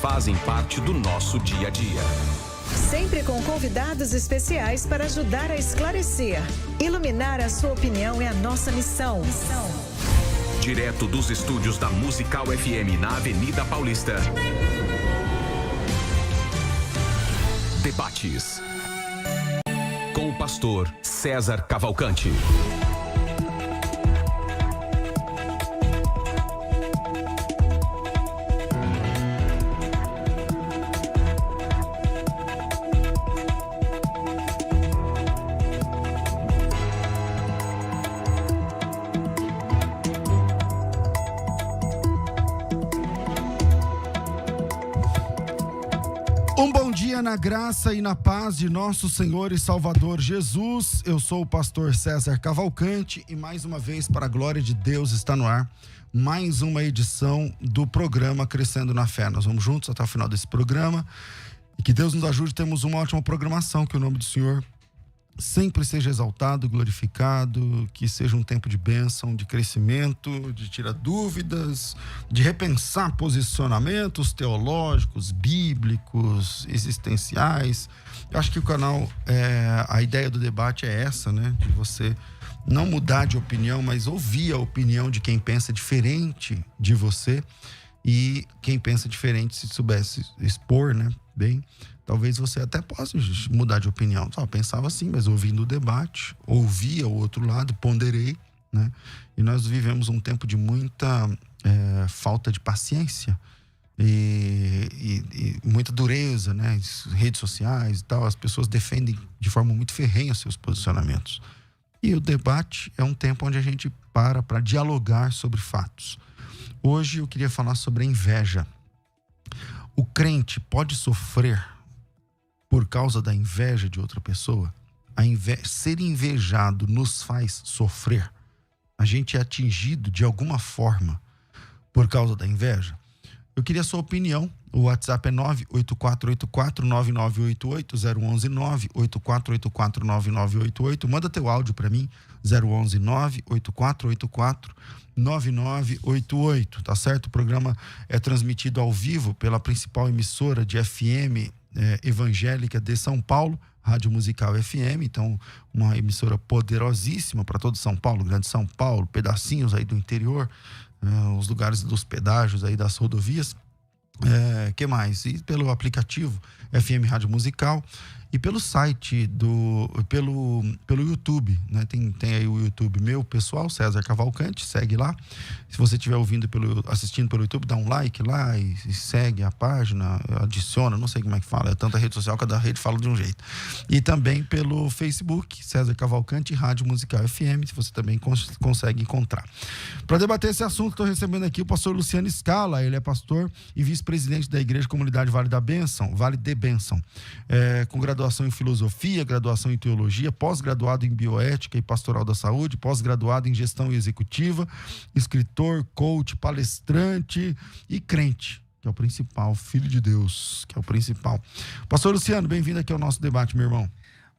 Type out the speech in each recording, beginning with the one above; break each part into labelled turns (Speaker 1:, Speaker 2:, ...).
Speaker 1: fazem parte do nosso dia a dia.
Speaker 2: Sempre com convidados especiais para ajudar a esclarecer. Iluminar a sua opinião é a nossa missão.
Speaker 1: Direto dos estúdios da Musical FM na Avenida Paulista. Debates. Com o pastor César Cavalcante.
Speaker 3: Um bom dia na graça e na paz de nosso Senhor e Salvador Jesus. Eu sou o pastor César Cavalcante e mais uma vez, para a glória de Deus, está no ar mais uma edição do programa Crescendo na Fé. Nós vamos juntos até o final desse programa e que Deus nos ajude. Temos uma ótima programação, que o nome do Senhor sempre seja exaltado, glorificado, que seja um tempo de bênção, de crescimento, de tirar dúvidas, de repensar posicionamentos teológicos, bíblicos, existenciais. Eu acho que o canal, a ideia do debate é essa, né? De você não mudar de opinião, mas ouvir a opinião de quem pensa diferente de você, e quem pensa diferente, se soubesse expor, né, bem, talvez você até possa mudar de opinião. Só pensava assim, mas ouvindo o debate, ouvia o outro lado, ponderei, né? E nós vivemos um tempo de muita falta de paciência e muita dureza, né? Redes sociais e tal, as pessoas defendem de forma muito ferrenha seus posicionamentos. E o debate é um tempo onde a gente para dialogar sobre fatos. Hoje eu queria falar sobre a inveja. O crente pode sofrer por causa da inveja de outra pessoa? Ser invejado nos faz sofrer? A gente é atingido de alguma forma por causa da inveja? Eu queria a sua opinião. O WhatsApp é 984849988, 011-984849988. Manda teu áudio para mim, 011-984849988, tá certo? O programa é transmitido ao vivo pela principal emissora de FM evangélica de São Paulo, Rádio Musical FM. Então, uma emissora poderosíssima para todo São Paulo, Grande São Paulo, pedacinhos aí do interior, os lugares dos pedágios aí das rodovias. Que mais? E pelo aplicativo FM Rádio Musical e pelo site pelo YouTube, né? Tem aí o YouTube meu pessoal, César Cavalcante, segue lá. Se você estiver assistindo pelo YouTube, dá um like lá e segue a página, adiciona, não sei como é que fala, é tanta rede social, cada rede fala de um jeito. E também pelo Facebook, César Cavalcante Rádio Musical FM, se você também consegue encontrar. Para debater esse assunto, estou recebendo aqui o pastor Luciano Scala. Ele é pastor e vice-presidente da Igreja Comunidade Vale de Bênção, com graduação em filosofia, graduação em teologia, pós-graduado em bioética e pastoral da saúde, pós-graduado em gestão executiva, escritor, coach, palestrante e crente, que é o principal, filho de Deus, que é o principal. Pastor Luciano, bem-vindo aqui ao nosso debate, meu irmão.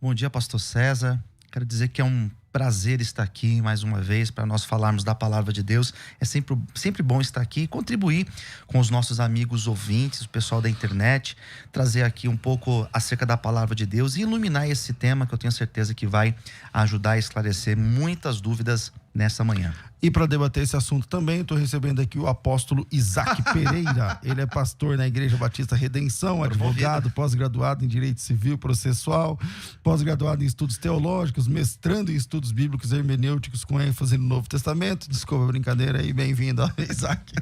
Speaker 4: Bom dia, pastor César. Quero dizer que é um prazer estar aqui mais uma vez para nós falarmos da palavra de Deus. É sempre bom estar aqui e contribuir com os nossos amigos ouvintes, o pessoal da internet, trazer aqui um pouco acerca da palavra de Deus e iluminar esse tema que eu tenho certeza que vai ajudar a esclarecer muitas dúvidas nessa manhã.
Speaker 3: E para debater esse assunto também, estou recebendo aqui o apóstolo Isaac Pereira. Ele é pastor na Igreja Batista Redenção, advogado, pós-graduado em Direito Civil Processual, pós-graduado em Estudos Teológicos, mestrando em Estudos Bíblicos e Hermenêuticos com ênfase no Novo Testamento. Desculpa a brincadeira aí, bem-vindo, Isaac.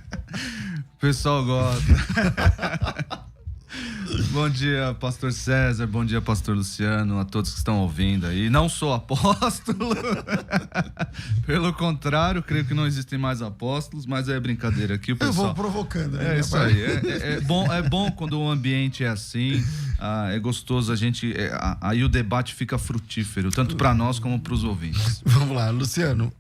Speaker 5: O pessoal gosta. Bom dia, pastor César, bom dia, pastor Luciano, a todos que estão ouvindo aí. Não sou apóstolo, pelo contrário, creio que não existem mais apóstolos, mas é brincadeira aqui. O pessoal...
Speaker 3: Eu vou provocando. Né,
Speaker 5: é isso aí, é bom quando o ambiente é assim, é gostoso, aí o debate fica frutífero, tanto para nós como para os ouvintes.
Speaker 3: Vamos lá, Luciano,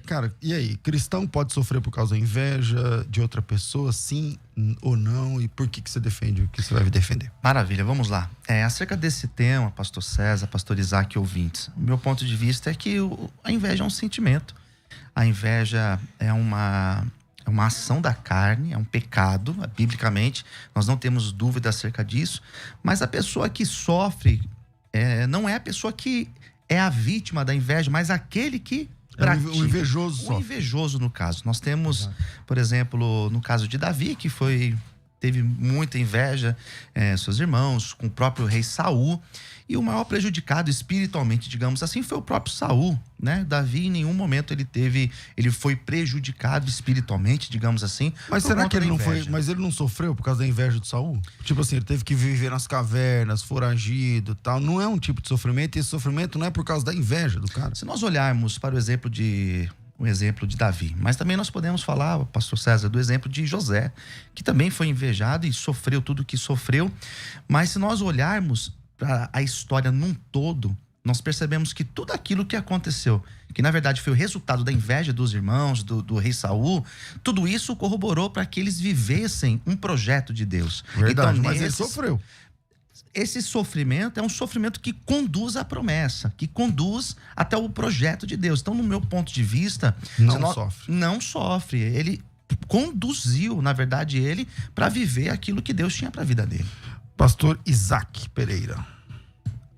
Speaker 3: cara, e aí, cristão pode sofrer por causa da inveja de outra pessoa, sim ou não, e por que você defende o que você vai defender?
Speaker 4: Maravilha, vamos lá. Acerca desse tema, pastor César, pastor Isaac e ouvintes, o meu ponto de vista é que a inveja é um sentimento. A inveja é é uma ação da carne, é um pecado, biblicamente, nós não temos dúvida acerca disso, mas a pessoa que sofre não é a pessoa que é a vítima da inveja, mas aquele que pratica.
Speaker 3: O invejoso sofre.
Speaker 4: O invejoso, no caso. Nós temos, por exemplo, no caso de Davi, que teve muita inveja, seus irmãos, com o próprio rei Saul. E o maior prejudicado espiritualmente, digamos assim, foi o próprio Saul, né? Davi, em nenhum momento ele foi prejudicado espiritualmente, digamos assim.
Speaker 3: Mas será que ele não foi? Mas ele não sofreu por causa da inveja de Saul? Tipo assim, ele teve que viver nas cavernas, foragido, tal. Não é um tipo de sofrimento, e esse sofrimento não é por causa da inveja do cara.
Speaker 4: Se nós olharmos para o exemplo de Davi, mas também nós podemos falar, pastor César, do exemplo de José, que também foi invejado e sofreu tudo o que sofreu. Mas se nós olharmos para a história num todo, nós percebemos que tudo aquilo que aconteceu, que na verdade foi o resultado da inveja dos irmãos, do rei Saul, tudo isso corroborou para que eles vivessem um projeto de Deus.
Speaker 3: Verdade,
Speaker 4: então,
Speaker 3: mas ele sofreu.
Speaker 4: Esse sofrimento é um sofrimento que conduz à promessa, que conduz até o projeto de Deus. Então, no meu ponto de vista, não sofre. Ele conduziu, na verdade, ele para viver aquilo que Deus tinha para a vida dele.
Speaker 3: Pastor Isaac Pereira.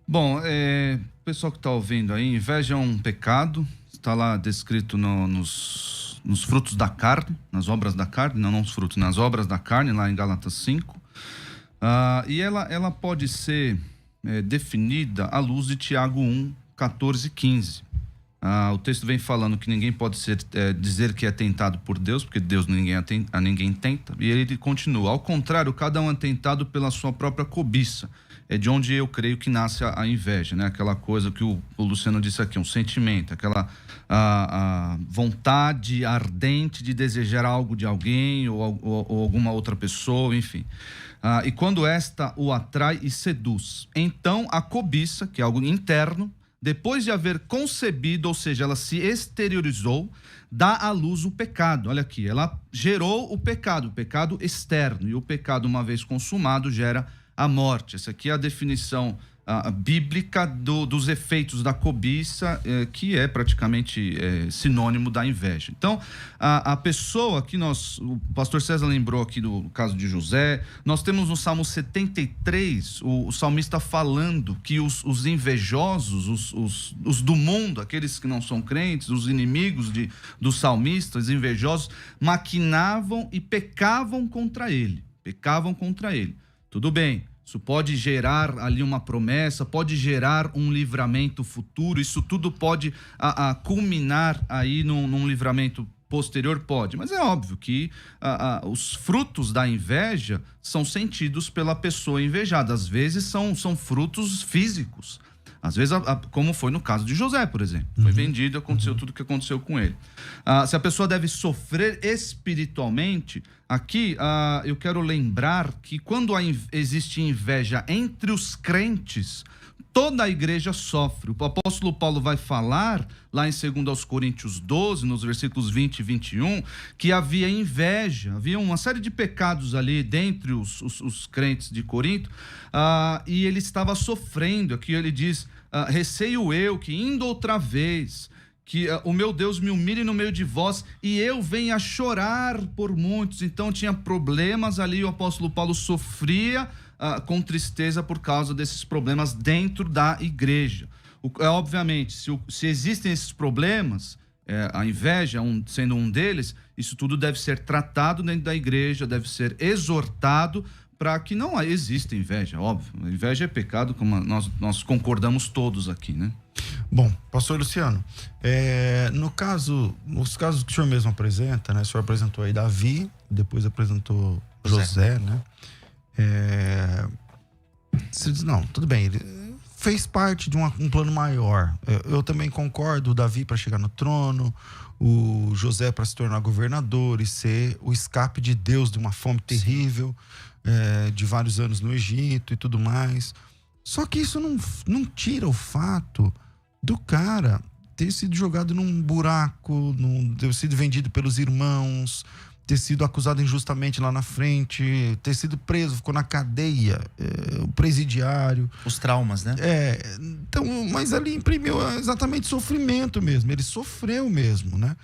Speaker 5: Bom, pessoal que está ouvindo aí, inveja é um pecado, está lá descrito nos frutos da carne, nas obras da carne, não nos frutos, nas obras da carne, lá em Gálatas 5. E ela pode ser definida à luz de Tiago 1, 14 e 15. O texto vem falando que ninguém pode dizer que é tentado por Deus, porque Deus a ninguém tenta. E ele continua: ao contrário, cada um é tentado pela sua própria cobiça. É de onde eu creio que nasce a inveja, né? Aquela coisa que o Luciano disse aqui, um sentimento, aquela a vontade ardente de desejar algo de alguém ou alguma outra pessoa, enfim. E quando esta o atrai e seduz, então a cobiça, que é algo interno, depois de haver concebido, ou seja, ela se exteriorizou, dá à luz o pecado. Olha aqui, ela gerou o pecado externo. E o pecado, uma vez consumado, gera a morte. Essa aqui é a definição bíblica dos efeitos da cobiça, que é praticamente sinônimo da inveja. Então, a pessoa que o pastor César lembrou aqui do caso de José, nós temos no Salmo 73, o salmista falando que os invejosos, os do mundo, aqueles que não são crentes, os inimigos dos salmistas, invejosos, maquinavam e pecavam contra ele. Tudo bem. Isso pode gerar ali uma promessa, pode gerar um livramento futuro, isso tudo pode culminar aí num livramento posterior, pode. Mas é óbvio que os frutos da inveja são sentidos pela pessoa invejada. Às vezes são frutos físicos. Às vezes, como foi no caso de José, por exemplo. Foi vendido, aconteceu tudo o que aconteceu com ele. Se a pessoa deve sofrer espiritualmente, aqui eu quero lembrar que quando existe inveja entre os crentes, toda a igreja sofre. O apóstolo Paulo vai falar, lá em 2 Coríntios 12, nos versículos 20 e 21, que havia inveja, havia uma série de pecados ali dentre os crentes de Corinto, e ele estava sofrendo. Aqui ele diz: receio eu que, indo outra vez, que o meu Deus me humilhe no meio de vós e eu venha chorar por muitos. Então tinha problemas ali, o apóstolo Paulo sofria com tristeza por causa desses problemas dentro da igreja. Obviamente, se existem esses problemas, a inveja sendo um deles, isso tudo deve ser tratado dentro da igreja, deve ser exortado para que não exista inveja, óbvio. A inveja é pecado, como nós concordamos todos aqui, né?
Speaker 3: Bom, pastor Luciano, nos casos que o senhor mesmo apresenta, né? O senhor apresentou aí Davi, depois apresentou José, né? Você diz, não, tudo bem, ele fez parte de um plano maior. Eu também concordo, o Davi para chegar no trono, o José para se tornar governador e ser o escape de Deus de uma fome terrível, de vários anos no Egito e tudo mais. Só que isso não tira o fato do cara ter sido jogado num buraco, ter sido vendido pelos irmãos, ter sido acusado injustamente lá na frente, ter sido preso, ficou na cadeia, o presidiário.
Speaker 4: Os traumas, né?
Speaker 3: Então, mas ali imprimiu exatamente sofrimento mesmo, ele sofreu mesmo, né?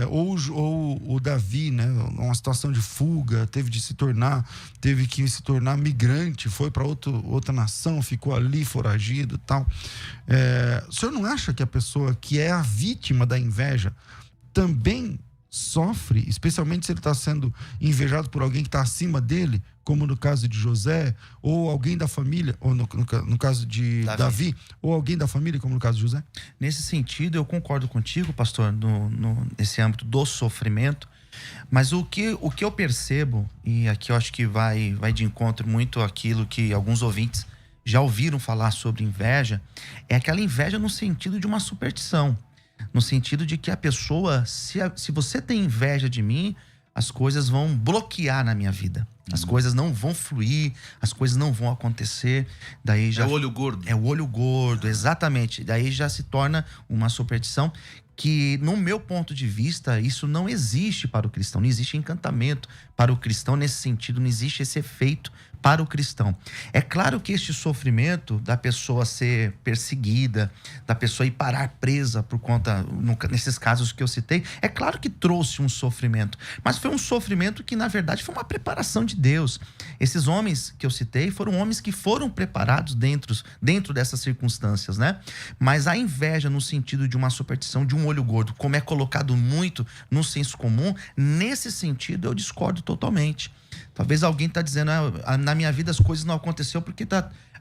Speaker 3: Ou o Davi, né? Uma situação de fuga, teve que se tornar migrante, foi para outra nação, ficou ali foragido e tal. O senhor não acha que a pessoa que é a vítima da inveja também sofre, especialmente se ele está sendo invejado por alguém que está acima dele, como no caso de José, ou alguém da família, ou no caso de Davi, ou alguém da família, como no caso de José?
Speaker 4: Nesse sentido, eu concordo contigo, pastor, nesse âmbito do sofrimento, mas o que eu percebo, e aqui eu acho que vai de encontro muito àquilo que alguns ouvintes já ouviram falar sobre inveja, é aquela inveja no sentido de uma superstição. No sentido de que a pessoa, se você tem inveja de mim, as coisas vão bloquear na minha vida. As coisas não vão fluir, as coisas não vão acontecer. Daí já...
Speaker 5: É o olho gordo.
Speaker 4: É o olho gordo, exatamente. Daí já se torna uma superstição que, no meu ponto de vista, isso não existe para o cristão. Não existe encantamento para o cristão nesse sentido, não existe esse efeito para o cristão. É claro que este sofrimento da pessoa ser perseguida, da pessoa ir parar presa por conta, nesses casos que eu citei, é claro que trouxe um sofrimento, mas foi um sofrimento que, na verdade, foi uma preparação de Deus. Esses homens que eu citei foram homens que foram preparados dentro dessas circunstâncias, né? Mas a inveja no sentido de uma superstição, de um olho gordo, como é colocado muito no senso comum, nesse sentido eu discordo totalmente. Talvez alguém está dizendo, na minha vida as coisas não aconteceram porque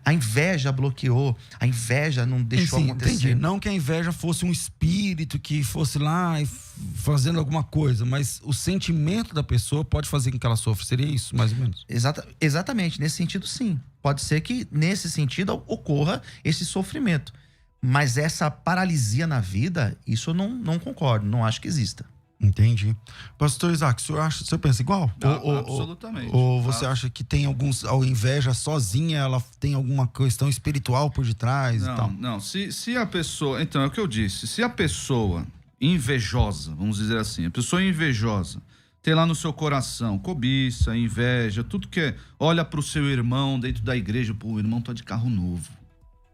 Speaker 4: a inveja bloqueou, a inveja não deixou acontecer.
Speaker 3: Entendi. Não que a inveja fosse um espírito que fosse lá e fazendo alguma coisa, mas o sentimento da pessoa pode fazer com que ela sofra. Seria isso, mais ou menos?
Speaker 4: Exatamente, nesse sentido sim. Pode ser que nesse sentido ocorra esse sofrimento. Mas essa paralisia na vida, isso eu não concordo, não acho que exista.
Speaker 3: Entendi. Pastor Isaac, o senhor pensa igual?
Speaker 5: Absolutamente.
Speaker 3: Ou você acha que tem a inveja sozinha, ela tem alguma questão espiritual por detrás e tal?
Speaker 5: Não. Se a pessoa... Então, é o que eu disse. Se a pessoa invejosa, vamos dizer assim, a pessoa invejosa tem lá no seu coração cobiça, inveja, tudo que é... Olha pro seu irmão dentro da igreja, pô, o irmão tá de carro novo.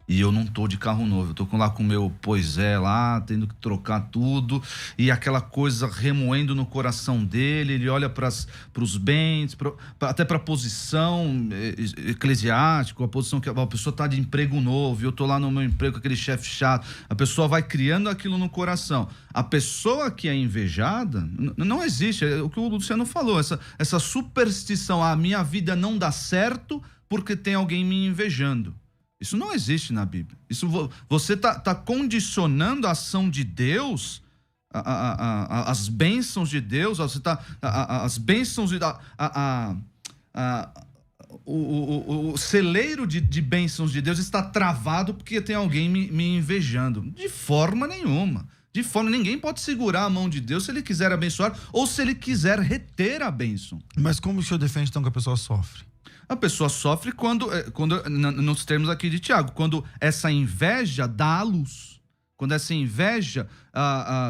Speaker 5: E eu não tô de carro novo, eu tô com o meu Poisé lá, tendo que trocar tudo, e aquela coisa remoendo no coração dele, ele olha pros bens, até pra posição eclesiástica, a posição que a pessoa tá de emprego novo, e eu tô lá no meu emprego com aquele chefe chato, a pessoa vai criando aquilo no coração. A pessoa que é invejada, não existe, é o que o Luciano falou, essa superstição, a minha vida não dá certo porque tem alguém me invejando. Isso não existe na Bíblia. Isso você tá condicionando a ação de Deus, as bênçãos de Deus, você as bênçãos o celeiro de bênçãos de Deus está travado porque tem alguém me invejando. De forma nenhuma. Ninguém pode segurar a mão de Deus se ele quiser abençoar ou se ele quiser reter a bênção.
Speaker 3: Mas como o senhor defende então que a pessoa sofre?
Speaker 5: A pessoa sofre quando, nos termos aqui de Tiago, quando essa inveja dá à luz. Quando essa inveja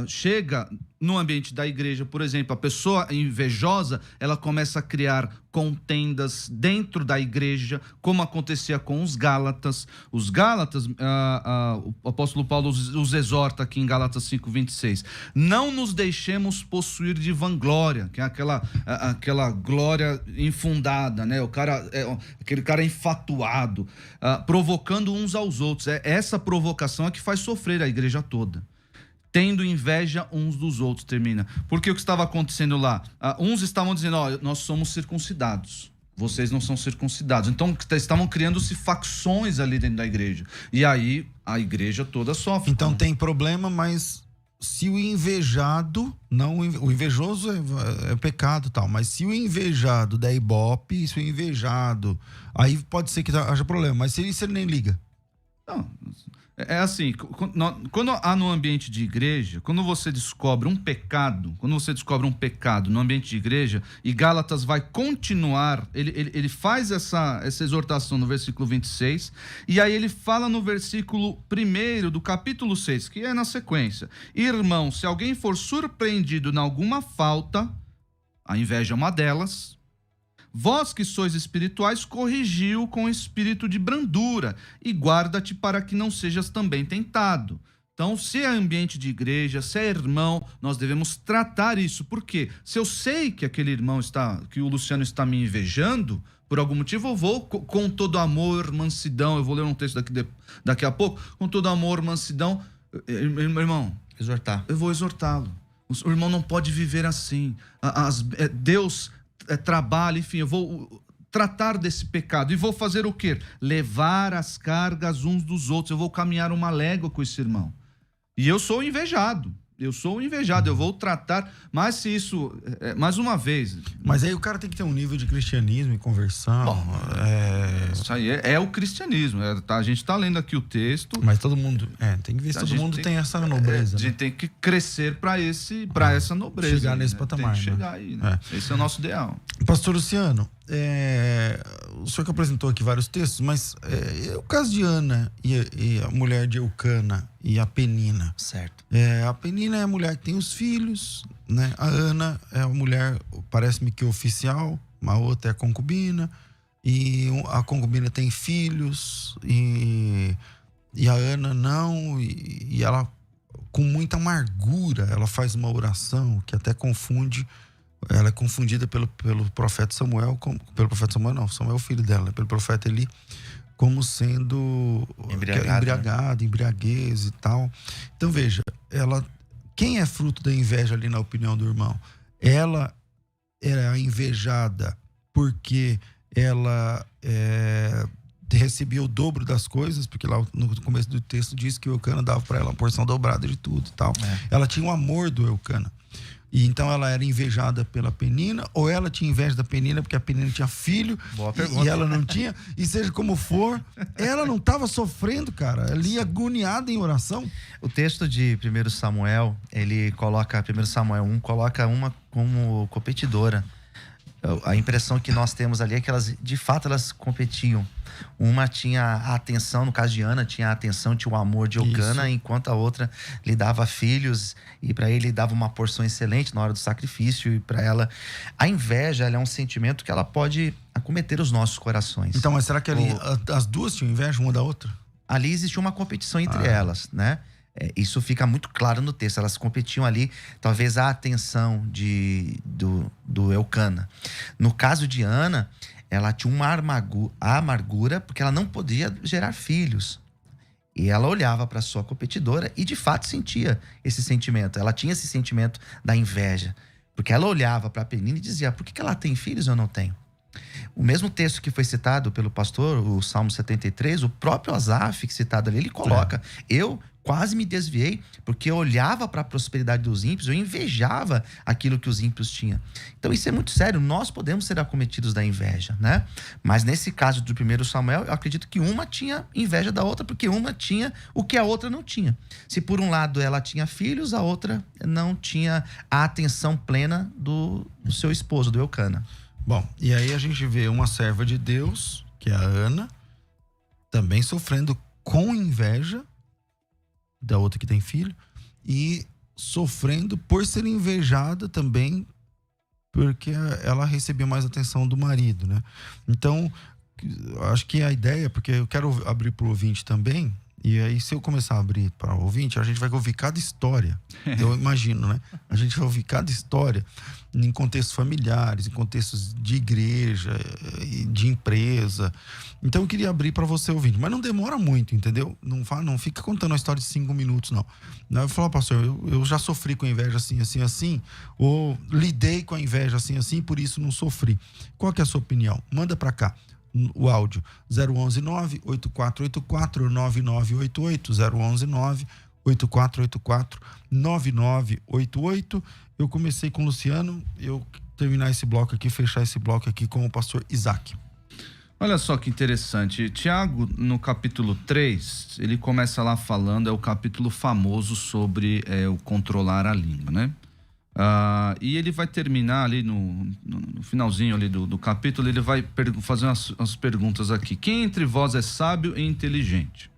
Speaker 5: chega no ambiente da igreja, por exemplo, a pessoa invejosa, ela começa a criar contendas dentro da igreja, como acontecia com os Gálatas. Os Gálatas, o apóstolo Paulo os exorta aqui em Gálatas 5:26. Não nos deixemos possuir de vanglória, que é aquela glória infundada, né? Aquele cara enfatuado, provocando uns aos outros. Essa provocação é que faz sofrer a igreja toda. Tendo inveja uns dos outros, termina. Porque o que estava acontecendo lá? Uns estavam dizendo, nós somos circuncidados. Vocês não são circuncidados. Então, estavam criando-se facções ali dentro da igreja. E aí, a igreja toda sofre.
Speaker 3: Então, tem problema, mas se o invejado... o invejoso é pecado e tal. Mas se o invejado der ibope, se o invejado... Aí pode ser que haja problema. Mas se ele nem liga?
Speaker 5: Não... É assim, quando há no ambiente de igreja, quando você descobre um pecado no ambiente de igreja, e Gálatas vai continuar, ele faz essa exortação no versículo 26, e aí ele fala no versículo 1 do capítulo 6, que é na sequência: irmão, se alguém for surpreendido em alguma falta, a inveja é uma delas, vós que sois espirituais, corrigiu com espírito de brandura e guarda-te para que não sejas também tentado. Então, se é ambiente de igreja, se é irmão, nós devemos tratar isso. Por quê? Se eu sei que aquele irmão que o Luciano está me invejando, por algum motivo eu vou com todo amor, mansidão, eu vou ler um texto daqui a pouco, com todo amor, mansidão, irmão,
Speaker 4: Exortar.
Speaker 5: eu vou exortá-lo. O irmão não pode viver assim. Deus trabalha, enfim, eu vou tratar desse pecado. E vou fazer o quê? Levar as cargas uns dos outros. Eu vou caminhar uma légua com esse irmão. E eu sou invejado. Eu vou tratar, mas se isso, mais uma vez...
Speaker 3: Mas aí o cara tem que ter um nível de cristianismo e conversão.
Speaker 5: Bom, isso aí é o cristianismo. A gente está lendo aqui o texto.
Speaker 3: Mas todo mundo, tem que ver se todo mundo tem essa nobreza.
Speaker 5: A gente tem que crescer para essa nobreza.
Speaker 3: Chegar nesse
Speaker 5: né?
Speaker 3: patamar.
Speaker 5: Tem que chegar aí, né? Esse é o nosso ideal.
Speaker 3: Pastor Luciano, o senhor que apresentou aqui vários textos, mas o caso de Ana e a mulher de Eucana e a Penina.
Speaker 4: Certo.
Speaker 3: A Penina é a mulher que tem os filhos, né? A Ana é a mulher, parece-me que oficial, a outra é a concubina, e a concubina tem filhos, e a Ana não, e ela, com muita amargura, ela faz uma oração que até confunde. Ela é confundida pelo profeta Samuel, pelo profeta Samuel não, Samuel é o filho dela, pelo profeta Eli, como sendo embriagada, embriaguez e tal. Então veja, quem é fruto da inveja ali na opinião do irmão? Ela era invejada porque ela recebia o dobro das coisas, porque lá no começo do texto diz que o Eucana dava para ela uma porção dobrada de tudo e tal. Ela tinha o amor do Eucana. E então ela era invejada pela Penina, ou ela tinha inveja da Penina porque a Penina tinha filho e ela não tinha, e seja como for, ela não estava sofrendo, cara, ali agoniada em oração.
Speaker 4: O texto de 1 Samuel, ele coloca, 1 Samuel 1, coloca uma como competidora. A impressão que nós temos ali é que elas, de fato, elas competiam. Uma tinha a atenção, no caso de Ana, tinha a atenção, tinha o amor de Eucana, enquanto a outra lhe dava filhos e para ele dava uma porção excelente na hora do sacrifício. E para ela, a inveja, ela é um sentimento que ela pode acometer os nossos corações.
Speaker 3: Então, mas será que ali as duas tinham inveja uma da outra?
Speaker 4: Ali existia uma competição entre elas, né? Isso fica muito claro no texto. Elas competiam ali, talvez, a atenção do Eucana. No caso de Ana, ela tinha uma amargura porque ela não podia gerar filhos. E ela olhava para sua competidora e, de fato, sentia esse sentimento. Ela tinha esse sentimento da inveja. Porque ela olhava para a Penina e dizia: por que ela tem filhos e eu não tenho? O mesmo texto que foi citado pelo pastor, o Salmo 73, o próprio Asaf, que citado ali, ele coloca: eu quase me desviei porque eu olhava para a prosperidade dos ímpios, eu invejava aquilo que os ímpios tinham. Então isso é muito sério, nós podemos ser acometidos da inveja, né? Mas nesse caso do 1 Samuel, eu acredito que uma tinha inveja da outra porque uma tinha o que a outra não tinha. Se por um lado ela tinha filhos, a outra não tinha a atenção plena do seu esposo, do Eucana.
Speaker 3: Bom, e aí a gente vê uma serva de Deus, que é a Ana, também sofrendo com inveja da outra que tem filho, e sofrendo por ser invejada também porque ela recebia mais atenção do marido, né? Então, acho que a ideia, porque eu quero abrir para o ouvinte também, e aí se eu começar a abrir para o ouvinte, a gente vai ouvir cada história, eu imagino, né? A gente vai ouvir cada história em contextos familiares, em contextos de igreja, de empresa. Então eu queria abrir para você ouvinte, mas não demora muito, entendeu? Não fica contando uma história de 5 minutos, não. Eu vou falar: pastor, eu já sofri com inveja assim, assim, assim, ou lidei com a inveja assim, assim, por isso não sofri. Qual que é a sua opinião? Manda para cá o áudio 011 98484 9988, 011 98484 9988. Eu comecei com o Luciano, eu terminar esse bloco aqui, fechar esse bloco aqui com o pastor Isaac.
Speaker 5: Olha só que interessante, Tiago, no capítulo 3, ele começa lá falando, é o capítulo famoso sobre o controlar a língua, né? E ele vai terminar ali no finalzinho ali do capítulo, ele vai fazer umas perguntas aqui. Quem entre vós é sábio e inteligente?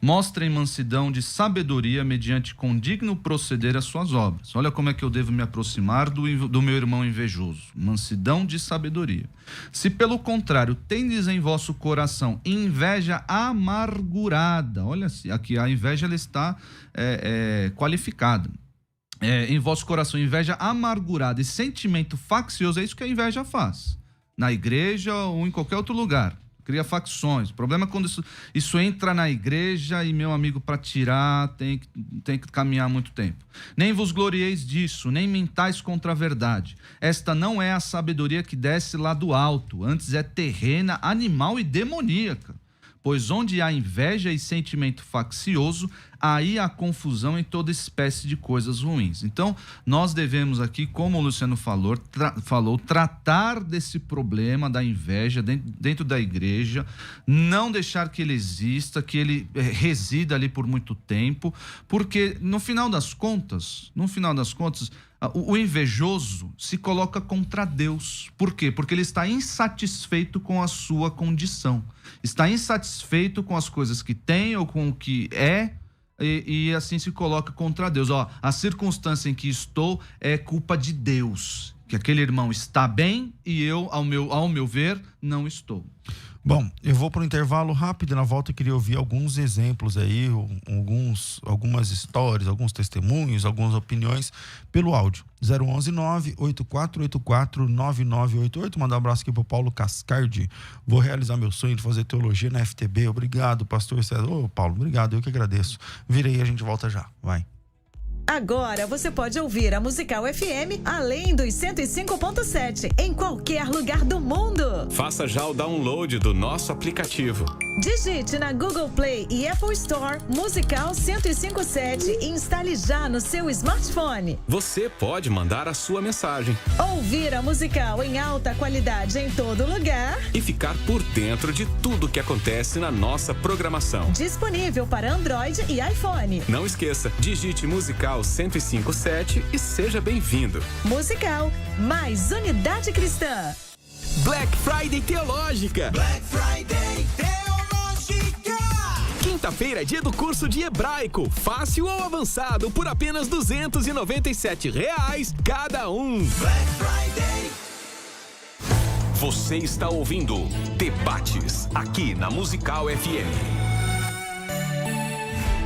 Speaker 5: Mostrem mansidão de sabedoria mediante condigno proceder às suas obras. Olha como é que eu devo me aproximar do meu irmão invejoso. Mansidão de sabedoria. Se pelo contrário tendes em vosso coração inveja amargurada, olha aqui, a inveja ela está qualificada. Em vosso coração inveja amargurada e sentimento faccioso, é isso que a inveja faz. Na igreja ou em qualquer outro lugar. Cria facções. O problema é quando isso entra na igreja e, meu amigo, para tirar tem que caminhar muito tempo. Nem vos glorieis disso, nem mentais contra a verdade. Esta não é a sabedoria que desce lá do alto, antes é terrena, animal e demoníaca. Pois onde há inveja e sentimento faccioso, aí há confusão em toda espécie de coisas ruins. Então, nós devemos aqui, como o Luciano falou, tratar desse problema da inveja dentro da igreja, não deixar que ele exista, que ele resida ali por muito tempo, porque no final das contas, o invejoso se coloca contra Deus. Por quê? Porque ele está insatisfeito com a sua condição. Está insatisfeito com as coisas que tem ou com o que é, e assim se coloca contra Deus. A circunstância em que estou é culpa de Deus. Que aquele irmão está bem e eu, ao meu ver, não estou.
Speaker 3: Bom, eu vou para um intervalo rápido. Na volta eu queria ouvir alguns exemplos aí, algumas histórias, alguns testemunhos, algumas opiniões pelo áudio. 011-98484-9988. Mandar um abraço aqui pro Paulo Cascardi. Vou realizar meu sonho de fazer teologia na FTB. Obrigado, pastor César. Ô, Paulo, obrigado, eu que agradeço. Virei, a gente volta já. Vai.
Speaker 2: Agora você pode ouvir a Musical FM além dos 105.7 em qualquer lugar do mundo.
Speaker 1: Faça já o download do nosso aplicativo.
Speaker 2: Digite na Google Play e Apple Store Musical 105.7 e instale já no seu smartphone.
Speaker 1: Você pode mandar a sua mensagem.
Speaker 2: Ouvir a Musical em alta qualidade em todo lugar.
Speaker 1: E ficar por dentro de tudo que acontece na nossa programação.
Speaker 2: Disponível para Android e iPhone.
Speaker 1: Não esqueça, digite Musical 105.7 e seja bem-vindo.
Speaker 2: Musical, mais unidade cristã.
Speaker 1: Black Friday Teológica.
Speaker 6: Black Friday Teológica.
Speaker 1: Quinta-feira é dia do curso de hebraico, fácil ou avançado, por apenas R$ 297 cada um.
Speaker 6: Black Friday.
Speaker 1: Você está ouvindo Debates, aqui na Musical FM.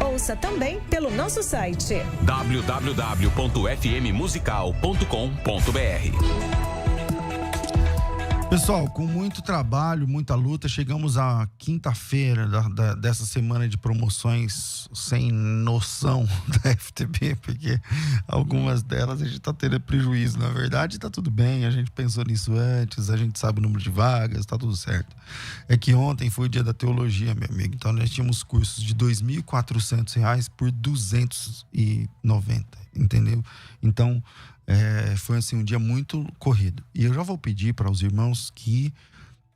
Speaker 2: Ouça também pelo nosso site
Speaker 1: www.fmmusical.com.br.
Speaker 3: Pessoal, com muito trabalho, muita luta, chegamos à quinta-feira dessa semana de promoções sem noção da FTB, porque algumas delas a gente tá tendo prejuízo. Na verdade, tá tudo bem, a gente pensou nisso antes, a gente sabe o número de vagas, tá tudo certo. É que ontem foi o dia da teologia, meu amigo, então nós tínhamos cursos de R$ 2.400 por R$ 290, entendeu? Então, foi assim um dia muito corrido. E eu já vou pedir para os irmãos que,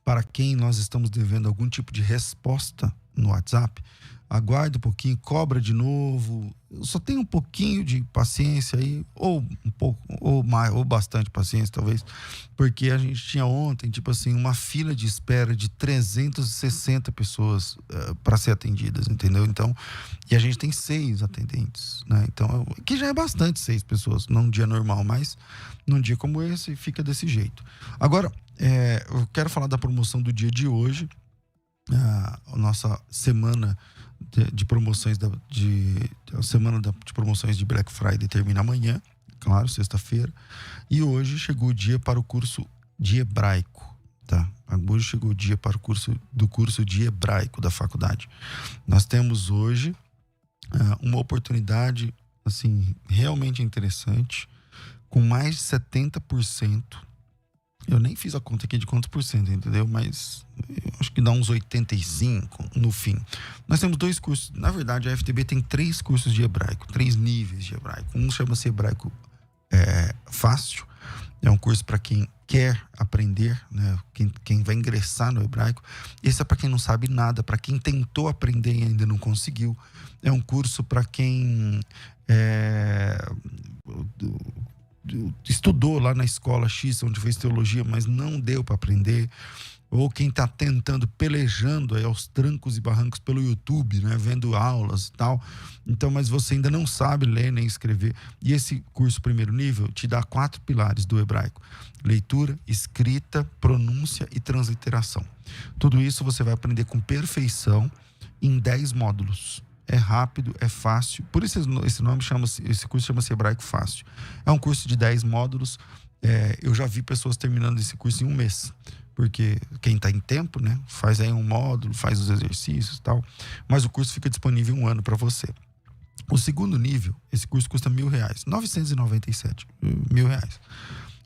Speaker 3: para quem nós estamos devendo algum tipo de resposta no WhatsApp, aguarde um pouquinho, cobra de novo. Só tem um pouquinho de paciência aí, ou um pouco, ou mais, ou bastante paciência talvez, porque a gente tinha ontem, tipo assim, uma fila de espera de 360 pessoas para ser atendidas, entendeu? Então, e a gente tem 6 atendentes, né? Então, que já é bastante 6 pessoas num dia normal, mas num dia como esse fica desse jeito. Agora, eu quero falar da promoção do dia de hoje, a nossa semana de promoções a semana de promoções de Black Friday termina amanhã, claro, sexta-feira, e hoje chegou o dia para o curso de hebraico, tá? Hoje chegou o dia para o curso de hebraico da faculdade. Nós temos hoje uma oportunidade assim realmente interessante, com mais de 70%. Eu nem fiz a conta aqui de quantos por cento, entendeu? Mas eu acho que dá uns 85 no fim. Nós temos 2 cursos. Na verdade, a FTB tem 3 cursos de hebraico, 3 níveis de hebraico. Um chama-se hebraico fácil. É um curso para quem quer aprender, né? Quem vai ingressar no hebraico. Esse é para quem não sabe nada, para quem tentou aprender e ainda não conseguiu. É um curso para quem estudou lá na escola X, onde fez teologia, mas não deu para aprender. ou quem está tentando, pelejando aí aos trancos e barrancos pelo YouTube, né, vendo aulas e tal. Então, mas você ainda não sabe ler nem escrever. E esse curso primeiro nível te dá 4 pilares do hebraico: leitura, escrita, pronúncia e transliteração. Tudo isso você vai aprender com perfeição em 10 módulos. É rápido, é fácil. Por isso esse curso chama-se Hebraico Fácil. É um curso de 10 módulos. Eu já vi pessoas terminando esse curso em 1 mês. Porque quem está em tempo, né, faz aí um módulo, faz os exercícios e tal. Mas o curso fica disponível 1 ano para você. O segundo nível, esse curso custa R$1.000, 997, R$1.000.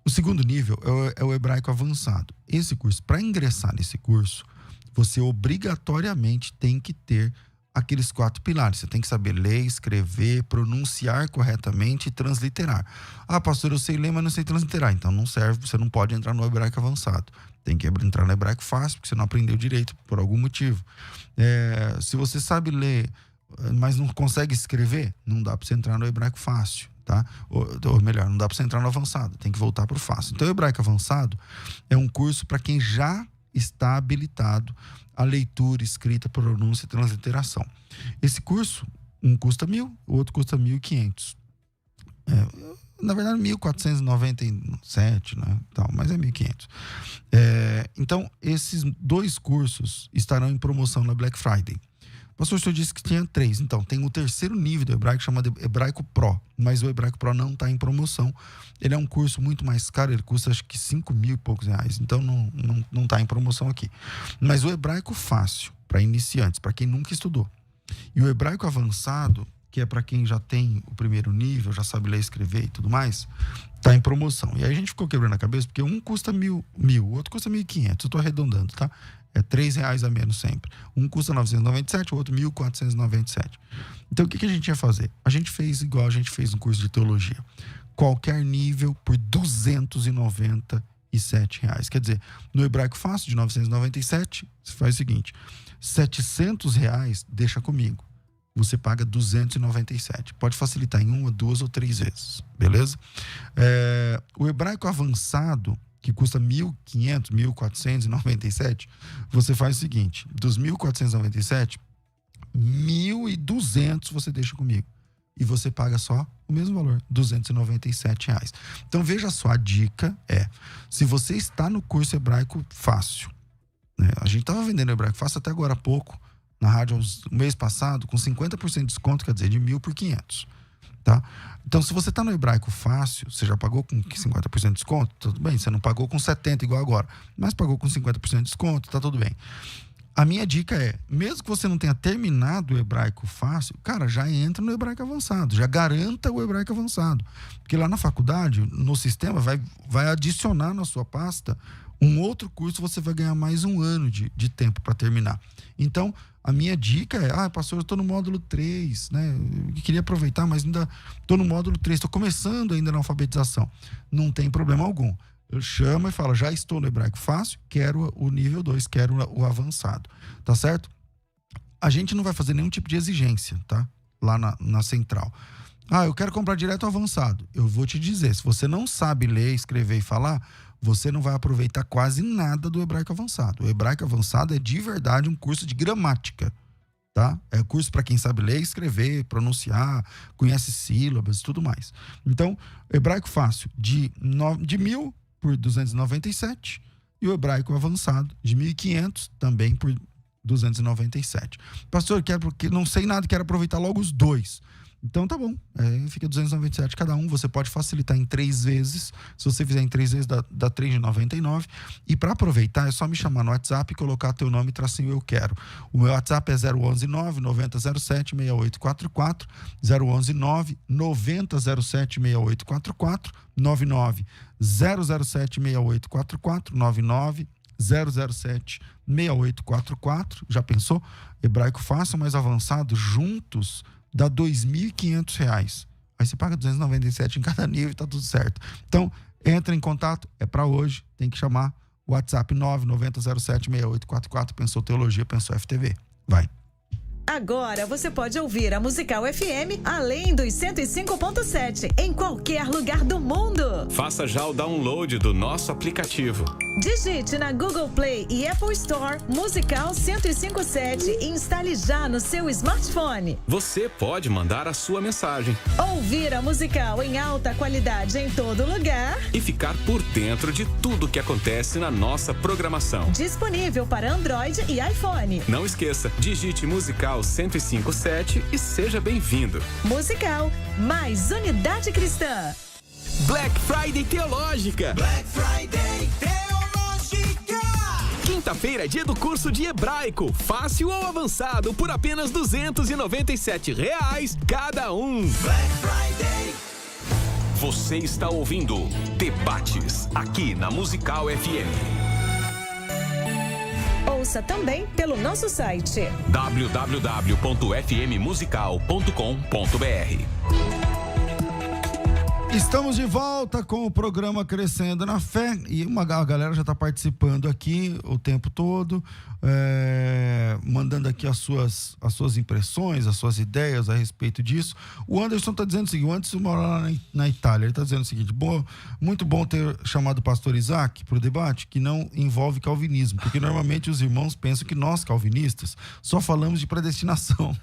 Speaker 3: O segundo nível é o hebraico avançado. Esse curso, para ingressar nesse curso, você obrigatoriamente tem que ter aqueles 4 pilares. Você tem que saber ler, escrever, pronunciar corretamente e transliterar. Ah, pastor, eu sei ler, mas não sei transliterar. Então não serve, você não pode entrar no hebraico avançado. Tem que entrar no hebraico fácil, porque você não aprendeu direito por algum motivo. Se você sabe ler, mas não consegue escrever, não dá para você entrar no hebraico fácil, tá? Ou melhor, não dá para você entrar no avançado, tem que voltar para o fácil. Então o hebraico avançado é um curso para quem já está habilitado a leitura, escrita, pronúncia e transliteração. Esse curso, um custa 1.000, o outro custa 1.500. Na verdade, 1.497, né? Tal, mas é 1.500. Então, esses 2 cursos estarão em promoção na Black Friday. O pastor, o senhor disse que tinha 3. Então, tem o terceiro nível do hebraico, chamado Hebraico Pro. Mas o Hebraico Pro não está em promoção. Ele é um curso muito mais caro, ele custa acho que 5.000 e poucos reais. Então, não está em promoção aqui. Mas o Hebraico Fácil, para iniciantes, para quem nunca estudou. E o Hebraico Avançado, que é para quem já tem o primeiro nível, já sabe ler, escrever e tudo mais, está em promoção. E aí a gente ficou quebrando a cabeça, porque um custa 1.000, o outro custa 1.500. Eu estou arredondando, tá? É R$3 a menos sempre. Um custa 997, o outro 1.497. Então, o que a gente ia fazer? A gente fez igual a gente fez no curso de teologia. Qualquer nível por R$297. Quer dizer, no hebraico fácil, de 997, você faz o seguinte: R$700 deixa comigo. Você paga 297. Pode facilitar em 1, 2 ou 3 vezes. Beleza? O hebraico avançado, que custa 1.500, 1.497, você faz o seguinte: dos 1.497, 1.200 você deixa comigo. E você paga só o mesmo valor, R$297. Então, veja só, a dica se você está no curso hebraico fácil, né? A gente estava vendendo hebraico fácil até agora há pouco, na rádio, no mês passado, com 50% de desconto, quer dizer, de 1.000 por 500. Tá? Então, se você está no hebraico fácil, você já pagou com 50% de desconto, tudo bem. Você não pagou com 70% igual agora, mas pagou com 50% de desconto, tá tudo bem. A minha dica é, mesmo que você não tenha terminado o hebraico fácil, cara, já entra no hebraico avançado, já garanta o hebraico avançado. Porque lá na faculdade, no sistema, vai adicionar na sua pasta um outro curso, você vai ganhar mais 1 ano de tempo para terminar. Então, a minha dica é, pastor, eu estou no módulo 3, né? Eu queria aproveitar, mas ainda estou no módulo 3, estou começando ainda na alfabetização. Não tem problema algum. Eu chamo e falo, já estou no hebraico fácil, quero o nível 2, quero o avançado. Tá certo? A gente não vai fazer nenhum tipo de exigência, tá? Lá na central. Eu quero comprar direto ao avançado. Eu vou te dizer, se você não sabe ler, escrever e falar, você não vai aproveitar quase nada do hebraico avançado. O hebraico avançado é de verdade um curso de gramática, tá? É curso para quem sabe ler, escrever, pronunciar, conhece sílabas e tudo mais. Então, hebraico fácil de 1.000 por 297 e o hebraico avançado de 1.500 também por 297. Pastor, quero porque não sei nada, quero aproveitar logo os 2. Então tá bom, fica 297 cada um. Você pode facilitar em 3 vezes. Se você fizer em 3 vezes, dá 3,99. E para aproveitar, é só me chamar no WhatsApp e colocar teu nome e tracinho eu quero. O meu WhatsApp é 011 99007 6844, 011 99007 6844, 99 007 6844, 99 007 6844. Já pensou? Hebraico fácil, mais avançado, juntos dá R$2.500. Aí você paga 297 em cada nível e tá tudo certo. Então, entra em contato, é para hoje, tem que chamar o WhatsApp 990076844, pensou teologia, pensou FTV. Vai.
Speaker 2: Agora você pode ouvir a Musical FM além dos 105.7 em qualquer lugar do mundo.
Speaker 1: Faça já o download do nosso aplicativo.
Speaker 2: Digite na Google Play e Apple Store Musical 1057 e instale já no seu smartphone.
Speaker 1: Você pode mandar a sua mensagem
Speaker 2: Ouvir a Musical em alta qualidade em todo lugar.
Speaker 1: e ficar por dentro de tudo que acontece na nossa programação.
Speaker 2: Disponível para Android e iPhone.
Speaker 1: Não esqueça, digite Musical 1057 e seja bem-vindo.
Speaker 2: Musical, mais unidade cristã.
Speaker 1: Black Friday Teológica.
Speaker 6: Black Friday Teológica.
Speaker 1: Quinta-feira é dia do curso de hebraico, fácil ou avançado, por apenas R$ 297 cada um.
Speaker 6: Black Friday.
Speaker 1: Você está ouvindo Debates, aqui na Musical FM.
Speaker 2: Ouça também pelo nosso site
Speaker 1: www.fmmusical.com.br.
Speaker 3: Estamos de volta com o programa Crescendo na Fé e a galera já está participando aqui o tempo todo, mandando aqui as suas impressões, as suas ideias a respeito disso. O Anderson está dizendo o seguinte: o Anderson mora lá na Itália, ele está dizendo o seguinte: muito bom ter chamado o pastor Isaac para o debate que não envolve calvinismo, porque normalmente os irmãos pensam que nós, calvinistas, só falamos de predestinação.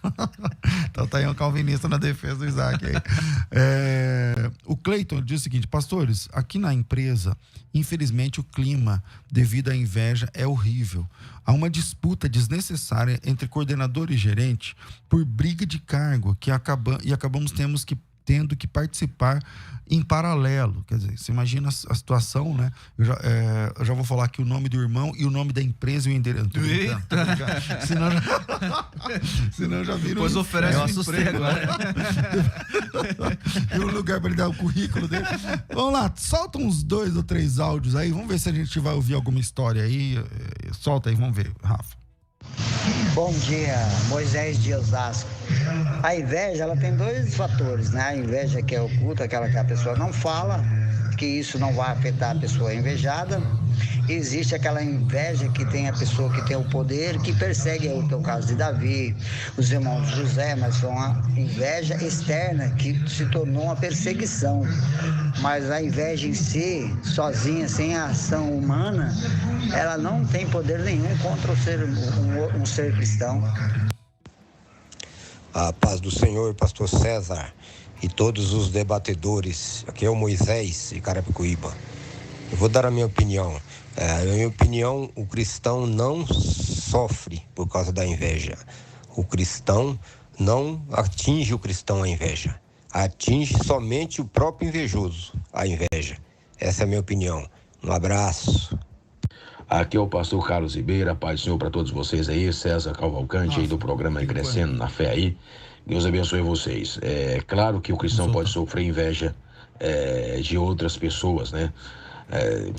Speaker 3: Então tá aí um calvinista na defesa do Isaac aí. O Cleiton diz o seguinte: pastores, aqui na empresa, infelizmente o clima devido à inveja é horrível. Há uma disputa desnecessária entre coordenador e gerente por briga de cargo acabamos tendo que participar em paralelo. Quer dizer, você imagina a situação, né? Eu já vou falar aqui o nome do irmão e o nome da empresa e o endereço. Senão já viram.
Speaker 5: Depois oferece um emprego.
Speaker 3: E um lugar para ele dar o currículo dele. Vamos lá, solta uns 2 ou 3 áudios aí. Vamos ver se a gente vai ouvir alguma história aí. Solta aí, vamos ver, Rafa.
Speaker 7: Bom dia, Moisés de Osasco. A inveja, ela tem 2 fatores, né? A inveja que é oculta, aquela que a pessoa não fala, que isso não vai afetar a pessoa invejada. Existe aquela inveja que tem a pessoa que tem o poder, que persegue, o teu caso de Davi, os irmãos de José, mas foi uma inveja externa que se tornou uma perseguição. Mas a inveja em si, sozinha, sem a ação humana, ela não tem poder nenhum contra um ser cristão.
Speaker 8: A paz do Senhor, pastor César e todos os debatedores. Aqui é o Moisés de Carapicuíba. Eu vou dar a minha opinião. Na minha opinião, o cristão não sofre por causa da inveja. O cristão não atinge o cristão a inveja. Atinge somente o próprio invejoso a inveja. Essa é a minha opinião. Um abraço.
Speaker 9: Aqui é o pastor Carlos Ribeira, paz do Senhor para todos vocês aí, César Cavalcante aí do programa Crescendo na Fé aí. Deus abençoe vocês. É claro que o cristão pode sofrer inveja de outras pessoas, né?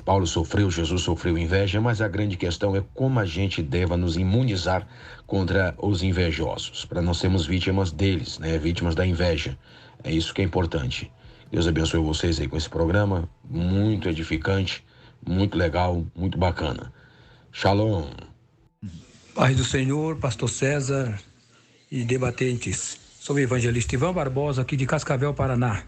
Speaker 9: Paulo sofreu, Jesus sofreu inveja, mas a grande questão é como a gente deve nos imunizar contra os invejosos, para não sermos vítimas deles, né? Vítimas da inveja. É isso que é importante. Deus abençoe vocês aí com esse programa, muito edificante, muito legal, muito bacana. Shalom.
Speaker 10: Paz do Senhor, pastor César e debatentes. Sou o evangelista Ivan Barbosa, aqui de Cascavel, Paraná.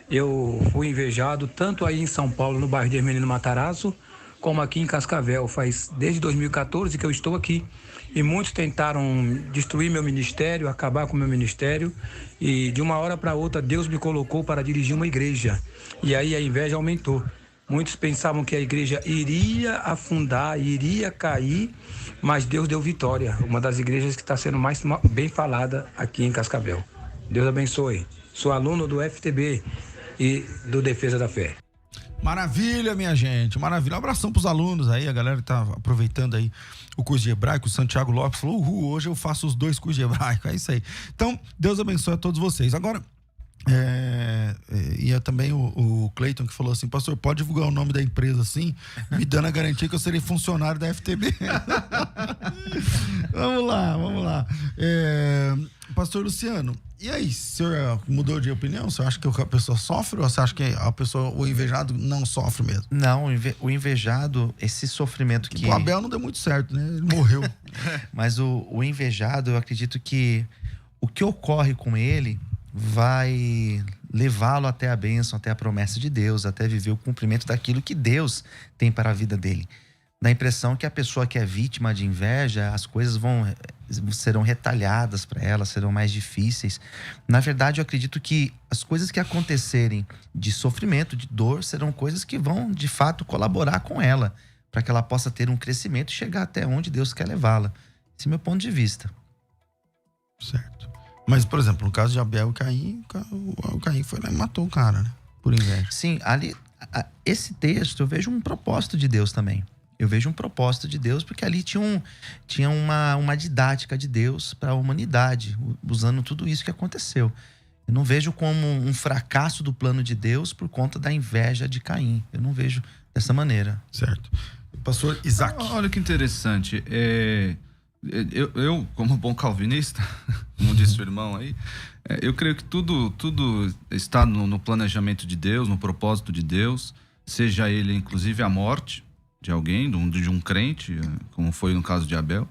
Speaker 10: Eu fui invejado tanto aí em São Paulo, no bairro de Hermelino Matarazzo, como aqui em Cascavel. Faz desde 2014 que eu estou aqui. E muitos tentaram destruir meu ministério, acabar com meu ministério. E de uma hora para outra, Deus me colocou para dirigir uma igreja. E aí a inveja aumentou. Muitos pensavam que a igreja iria afundar, iria cair, mas Deus deu vitória. Uma das igrejas que está sendo mais bem falada aqui em Cascavel. Deus abençoe. Sou aluno do FTB e do Defesa da Fé.
Speaker 3: Maravilha, minha gente, maravilha. Um abração pros alunos aí, a galera que tá aproveitando aí o curso de hebraico. O Santiago Lopes falou: hoje eu faço os 2 cursos de hebraico. É isso aí. Então, Deus abençoe a todos vocês. Agora, e é também o Cleiton que falou assim: pastor, pode divulgar o nome da empresa assim, me dando a garantia que eu serei funcionário da FTB. Vamos lá. Pastor Luciano, e aí, o senhor mudou de opinião? Você acha que a pessoa sofre ou você acha que o invejado não sofre mesmo?
Speaker 4: Não, o invejado, esse sofrimento que...
Speaker 3: O Abel não deu muito certo, né? Ele morreu.
Speaker 4: Mas o invejado, eu acredito que o que ocorre com ele vai levá-lo até a bênção, até a promessa de Deus, até viver o cumprimento daquilo que Deus tem para a vida dele. Dá a impressão que a pessoa que é vítima de inveja, as coisas serão retalhadas para ela, serão mais difíceis. Na verdade, eu acredito que as coisas que acontecerem de sofrimento, de dor, serão coisas que vão, de fato, colaborar com ela, para que ela possa ter um crescimento e chegar até onde Deus quer levá-la. Esse é o meu ponto de vista.
Speaker 3: Certo. Mas, por exemplo, no caso de Abel e Caim, o Caim foi lá e matou o cara, né? Por inveja.
Speaker 4: Sim, ali, esse texto, eu vejo um propósito de Deus também. Eu vejo um propósito de Deus, porque ali tinha uma didática de Deus para a humanidade, usando tudo isso que aconteceu. Eu não vejo como um fracasso do plano de Deus por conta da inveja de Caim. Eu não vejo dessa maneira.
Speaker 3: Certo. Pastor Isaac.
Speaker 5: Olha que interessante. Eu, como bom calvinista, como disse o irmão aí, eu creio que tudo está no planejamento de Deus, no propósito de Deus, seja ele inclusive a morte de alguém, de um crente, como foi no caso de Abel.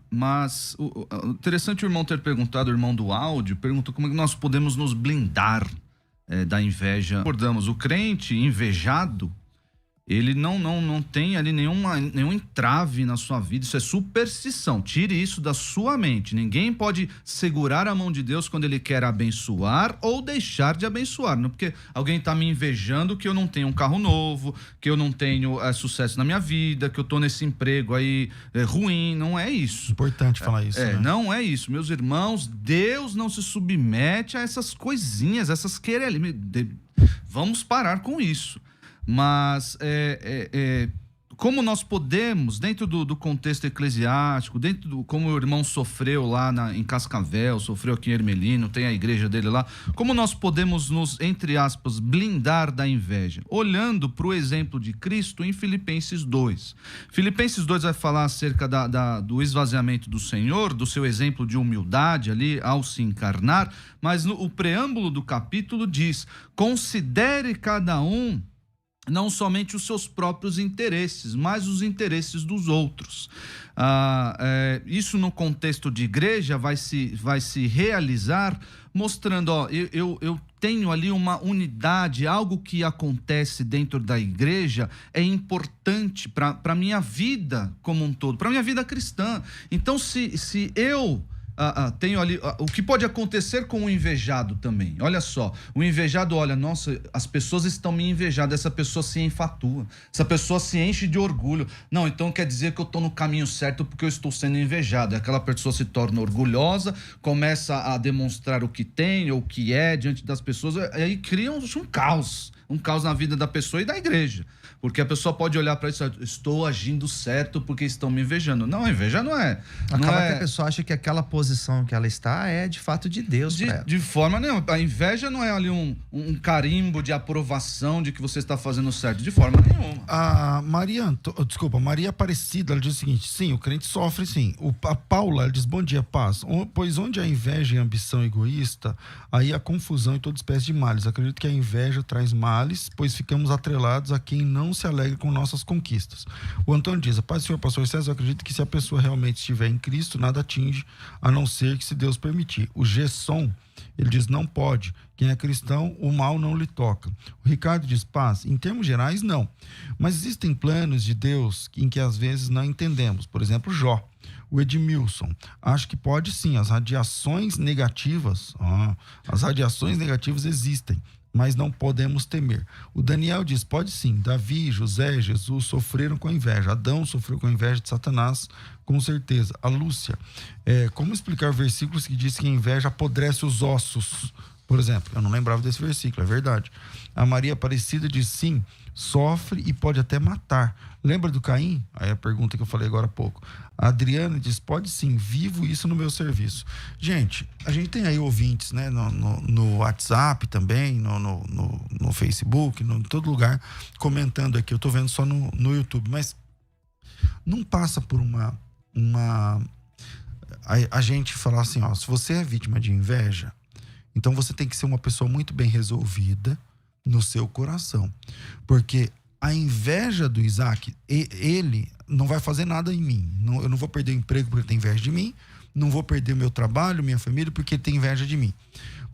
Speaker 5: Mas o interessante o irmão ter perguntado, o irmão do áudio, perguntou como é que nós podemos nos blindar da inveja. Recordamos, o crente invejado, ele não tem ali nenhum entrave na sua vida. Isso é superstição. Tire isso da sua mente. Ninguém pode segurar a mão de Deus quando ele quer abençoar ou deixar de abençoar. Não porque alguém está me invejando que eu não tenho um carro novo, que eu não tenho sucesso na minha vida, que eu estou nesse emprego aí ruim. Não é isso.
Speaker 3: Importante falar isso, né?
Speaker 5: Não é isso. Meus irmãos, Deus não se submete a essas coisinhas, essas querelinhas. Vamos parar com isso. Mas como nós podemos, dentro do contexto eclesiástico, como o irmão sofreu lá em Cascavel, sofreu aqui em Hermelino, tem a igreja dele lá, como nós podemos nos, entre aspas, blindar da inveja? Olhando para o exemplo de Cristo em Filipenses 2. Filipenses 2 vai falar acerca do esvaziamento do Senhor, do seu exemplo de humildade ali ao se encarnar, mas o preâmbulo do capítulo diz: considere cada um não somente os seus próprios interesses, mas os interesses dos outros. Isso no contexto de igreja vai se realizar mostrando, eu tenho ali uma unidade, algo que acontece dentro da igreja é importante para a minha vida como um todo, para a minha vida cristã. Então, se eu tenho ali o que pode acontecer com o invejado também. Olha só, o invejado olha, nossa, as pessoas estão me invejando, essa pessoa se enfatua, essa pessoa se enche de orgulho. Não, então quer dizer que eu estou no caminho certo porque eu estou sendo invejado. Aquela pessoa se torna orgulhosa, começa a demonstrar o que tem ou o que é diante das pessoas, e aí cria um caos na vida da pessoa e da igreja. Porque a pessoa pode olhar para isso, estou agindo certo porque estão me invejando. Não, a inveja não é.
Speaker 4: Acaba que a pessoa acha que aquela posição que ela está é de fato de Deus.
Speaker 5: De forma nenhuma. A inveja não é ali um carimbo de aprovação de que você está fazendo certo. De forma nenhuma.
Speaker 3: Maria Aparecida, ela diz o seguinte: sim, o crente sofre sim. A Paula, ela diz: bom dia, paz. Pois onde a inveja e a ambição egoísta, aí a confusão e toda espécie de males. Acredito que a inveja traz males, pois ficamos atrelados a quem não se alegra com nossas conquistas. O Antônio diz: paz do Senhor, pastor César, eu acredito que se a pessoa realmente estiver em Cristo, nada atinge, a não ser que se Deus permitir. O Gesson, ele diz: não pode. Quem é cristão, o mal não lhe toca. O Ricardo diz: paz, em termos gerais, não. Mas existem planos de Deus em que às vezes não entendemos. Por exemplo, Jó. O Edmilson: acho que pode sim. As radiações negativas existem, mas não podemos temer. O Daniel diz: pode sim. Davi, José, Jesus sofreram com a inveja. Adão sofreu com a inveja de Satanás, com certeza. A Lúcia: como explicar versículos que diz que a inveja apodrece os ossos? Por exemplo, eu não lembrava desse versículo, é verdade. A Maria Aparecida diz: sim, sofre e pode até matar. Lembra do Caim? Aí a pergunta que eu falei agora há pouco. A Adriana diz: pode sim, vivo isso no meu serviço. Gente, a gente tem aí ouvintes, né, no WhatsApp também, no Facebook, em todo lugar, comentando aqui. Eu tô vendo só no YouTube, mas não passa por a gente falar assim, ó, se você é vítima de inveja, então você tem que ser uma pessoa muito bem resolvida no seu coração. Porque a inveja do Isaac, ele não vai fazer nada em mim. Eu não vou perder o emprego porque ele tem inveja de mim. não vou perder meu trabalho, minha família, porque ele tem inveja de mim.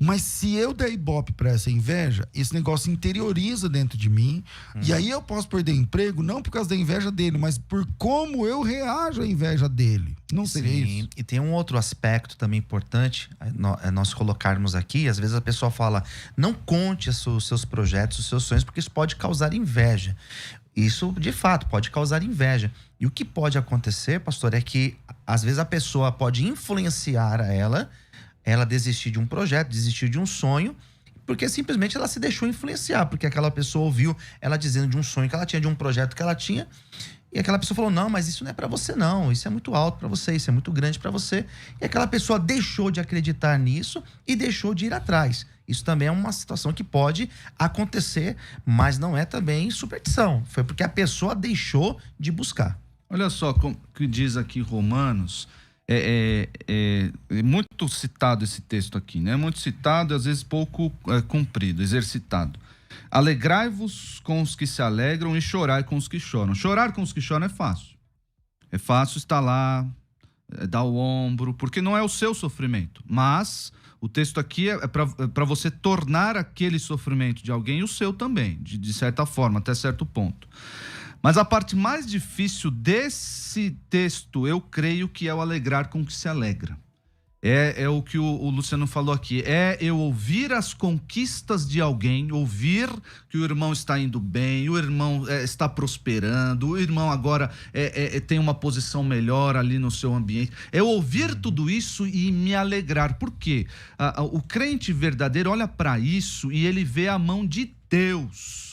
Speaker 3: Mas se eu der ibope para essa inveja, esse negócio interioriza dentro de mim, e aí eu posso perder emprego, não por causa da inveja dele, mas por como eu reajo à inveja dele. Não seria isso?
Speaker 4: E tem um outro aspecto também importante, nós colocarmos aqui. Às vezes a pessoa fala, não conte os seus projetos, os seus sonhos, porque isso pode causar inveja. Isso, de fato, pode causar inveja. E o que pode acontecer, pastor, é que às vezes a pessoa pode influenciar ela desistir de um projeto, desistir de um sonho, porque simplesmente ela se deixou influenciar, porque aquela pessoa ouviu ela dizendo de um sonho que ela tinha, de um projeto que ela tinha, e aquela pessoa falou, não, mas isso não é pra você não, isso é muito alto pra você, isso é muito grande pra você, e aquela pessoa deixou de acreditar nisso e deixou de ir atrás. Isso também é uma situação que pode acontecer, mas não é também superstição, foi porque a pessoa deixou de buscar.
Speaker 5: Olha só o que diz aqui Romanos. É muito citado esse texto aqui, né? Muito citado e às vezes pouco cumprido, exercitado. Alegrai-vos com os que se alegram e chorai com os que choram. Chorar com os que choram é fácil. É fácil estar lá, dar o ombro, porque não é o seu sofrimento. Mas o texto aqui é para você tornar aquele sofrimento de alguém o seu também, de certa forma, até certo ponto. Mas a parte mais difícil desse texto, eu creio que é o alegrar com o que se alegra. É o que o Luciano falou aqui. É eu ouvir as conquistas de alguém, ouvir que o irmão está indo bem, o irmão está prosperando, o irmão agora tem uma posição melhor ali no seu ambiente. É ouvir tudo isso e me alegrar. Por quê? O crente verdadeiro olha para isso e ele vê a mão de Deus.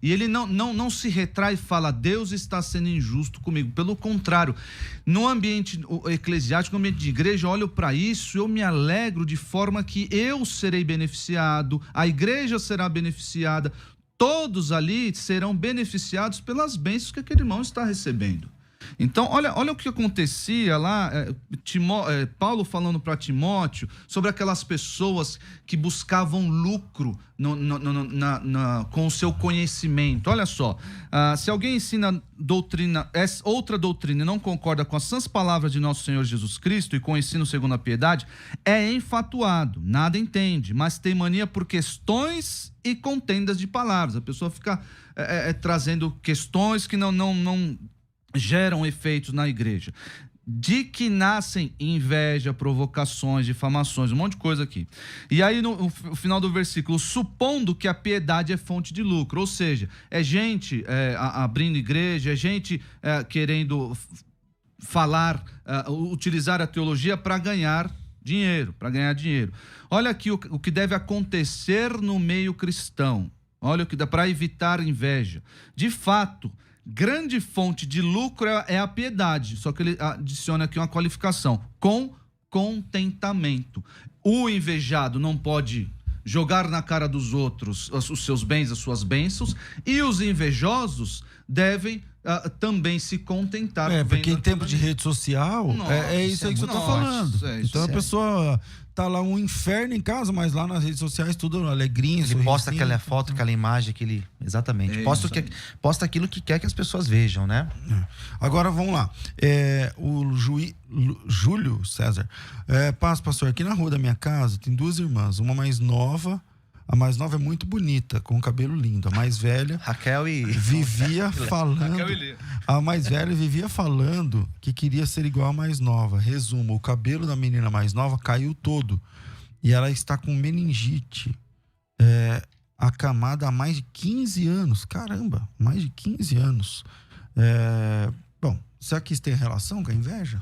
Speaker 5: E ele não se retrai e fala, Deus está sendo injusto comigo. Pelo contrário, no ambiente eclesiástico, no ambiente de igreja, eu olho para isso, eu me alegro de forma que eu serei beneficiado, a igreja será beneficiada, todos ali serão beneficiados pelas bênçãos que aquele irmão está recebendo. Então, olha o que acontecia lá, Paulo falando para Timóteo sobre aquelas pessoas que buscavam lucro com o seu conhecimento. Olha só, se alguém ensina outra doutrina e não concorda com as sãs palavras de nosso Senhor Jesus Cristo e com o ensino segundo a piedade, é enfatuado, nada entende, mas tem mania por questões e contendas de palavras. A pessoa fica trazendo questões que não geram efeitos na igreja, de que nascem inveja, provocações, difamações, um monte de coisa aqui. E aí no final do versículo, supondo que a piedade é fonte de lucro, ou seja, é gente abrindo igreja, é gente querendo falar, utilizar a teologia para ganhar dinheiro, Olha aqui o que deve acontecer no meio cristão, olha o que dá para evitar inveja. De fato, grande fonte de lucro é a piedade, só que ele adiciona aqui uma qualificação, com contentamento. O invejado não pode jogar na cara dos outros os seus bens, as suas bênçãos, e os invejosos devem também se contentar.
Speaker 3: Porque em tempo de rede social, é isso aí que você está falando. Então a pessoa tá lá um inferno em casa, mas lá nas redes sociais tudo alegrinha.
Speaker 4: Ele posta aquela foto, aquela imagem, exatamente. Posta aquilo que quer que as pessoas vejam, né?
Speaker 3: Agora vamos lá. O Júlio César. Pastor, aqui na rua da minha casa tem duas irmãs, uma mais nova. A mais nova é muito bonita, com o cabelo lindo. A mais velha
Speaker 4: Raquel e
Speaker 3: vivia falando. A mais velha vivia falando que queria ser igual à mais nova. Resumo: o cabelo da menina mais nova caiu todo e ela está com meningite acamada há mais de 15 anos. Caramba, mais de 15 anos. Bom, será que isso tem relação com a inveja?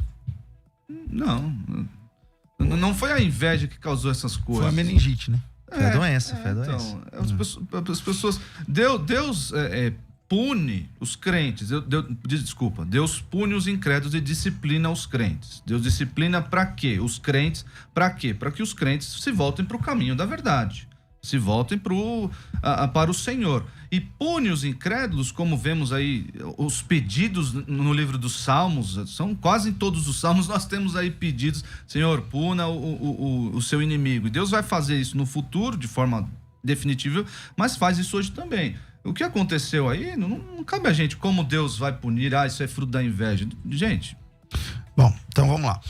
Speaker 5: Não foi a inveja que causou essas coisas.
Speaker 3: Foi a meningite, né?
Speaker 4: Foi a doença.
Speaker 5: Então, as pessoas... Deus pune os crentes. Deus pune os incrédulos e disciplina os crentes. Deus disciplina para quê? Os crentes, para quê? Para que os crentes se voltem para o caminho da verdade. Se voltem para o Senhor. E pune os incrédulos, como vemos aí, os pedidos no livro dos Salmos, são quase em todos os Salmos, nós temos aí pedidos, Senhor, puna o seu inimigo. E Deus vai fazer isso no futuro, de forma definitiva, mas faz isso hoje também. O que aconteceu aí, não cabe a gente como Deus vai punir, isso é fruto da inveja. Gente...
Speaker 3: Bom, Então vamos lá.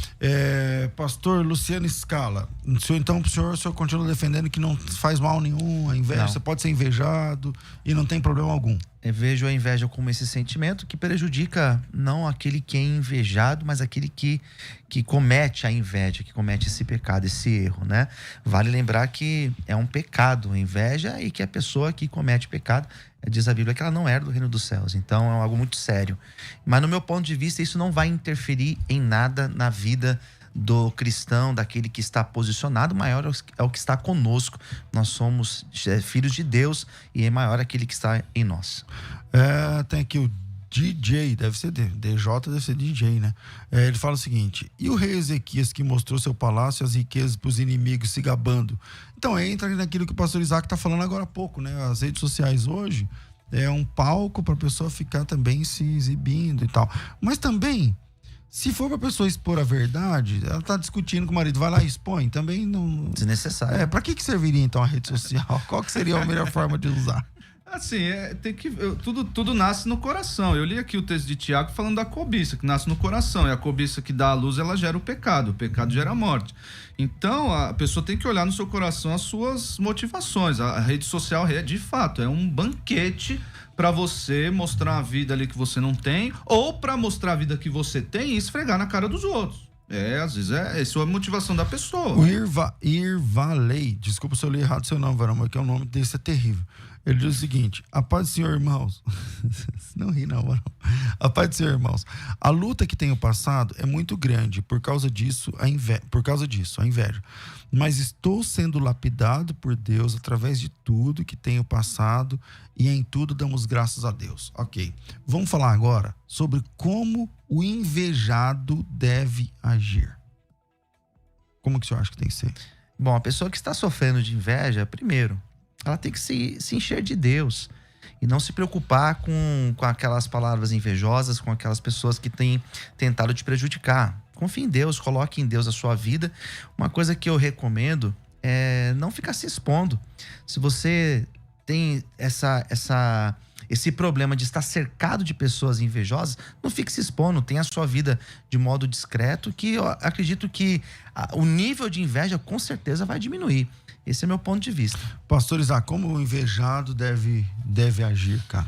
Speaker 3: Pastor Luciano Scala, o senhor continua defendendo que não faz mal nenhum a inveja, você pode ser invejado e não tem problema algum.
Speaker 4: Eu vejo a inveja como esse sentimento que prejudica não aquele que é invejado, mas aquele que comete a inveja, que comete esse pecado, esse erro, né? Vale lembrar que é um pecado a inveja e que a pessoa que comete pecado, diz a Bíblia, que ela não herda do reino dos céus. Então é algo muito sério. Mas no meu ponto de vista, isso não vai interferir em nada na vida do cristão, daquele que está posicionado. Maior é o que está conosco. Nós somos filhos de Deus e é maior aquele que está em nós.
Speaker 3: Tem aqui o DJ, deve ser DJ, deve ser DJ, né? Ele fala o seguinte: e o rei Ezequias que mostrou seu palácio e as riquezas para os inimigos se gabando? Então entra naquilo que o pastor Isaac está falando agora há pouco, né? As redes sociais hoje é um palco para a pessoa ficar também se exibindo e tal. Mas também, se for para a pessoa expor a verdade, ela está discutindo com o marido, vai lá e expõe, também não...
Speaker 4: Desnecessário.
Speaker 3: Para que serviria então a rede social? Qual que seria a melhor forma de usar?
Speaker 5: Assim, tudo nasce no coração. Eu li aqui o texto de Tiago falando da cobiça, que nasce no coração. E a cobiça que dá à luz, ela gera o pecado gera a morte. Então, a pessoa tem que olhar no seu coração as suas motivações. A rede social, de fato, é um banquete para você mostrar a vida ali que você não tem, ou para mostrar a vida que você tem e esfregar na cara dos outros. Às vezes essa é a motivação da pessoa.
Speaker 3: O Irvalei, desculpa se eu li errado seu nome, Varão, mas que o nome desse é terrível. Ele diz o seguinte: a paz do Senhor, irmãos. Não ri não, Varão. A paz do Senhor, irmãos. A luta que tenho passado é muito grande, por causa disso, a inveja. Mas estou sendo lapidado por Deus através de tudo que tenho passado e em tudo damos graças a Deus. Ok. Vamos falar agora sobre como o invejado deve agir. Como que o senhor acha que tem que ser?
Speaker 4: Bom, a pessoa que está sofrendo de inveja, primeiro, ela tem que se encher de Deus e não se preocupar com aquelas palavras invejosas, com aquelas pessoas que têm tentado te prejudicar. Confie em Deus, coloque em Deus a sua vida. Uma coisa que eu recomendo é não ficar se expondo. Se você tem esse problema de estar cercado de pessoas invejosas, não fique se expondo, tenha a sua vida de modo discreto, que eu acredito que o nível de inveja com certeza vai diminuir. Esse é meu ponto de vista.
Speaker 3: Pastor Isaac, como o invejado deve agir, cara?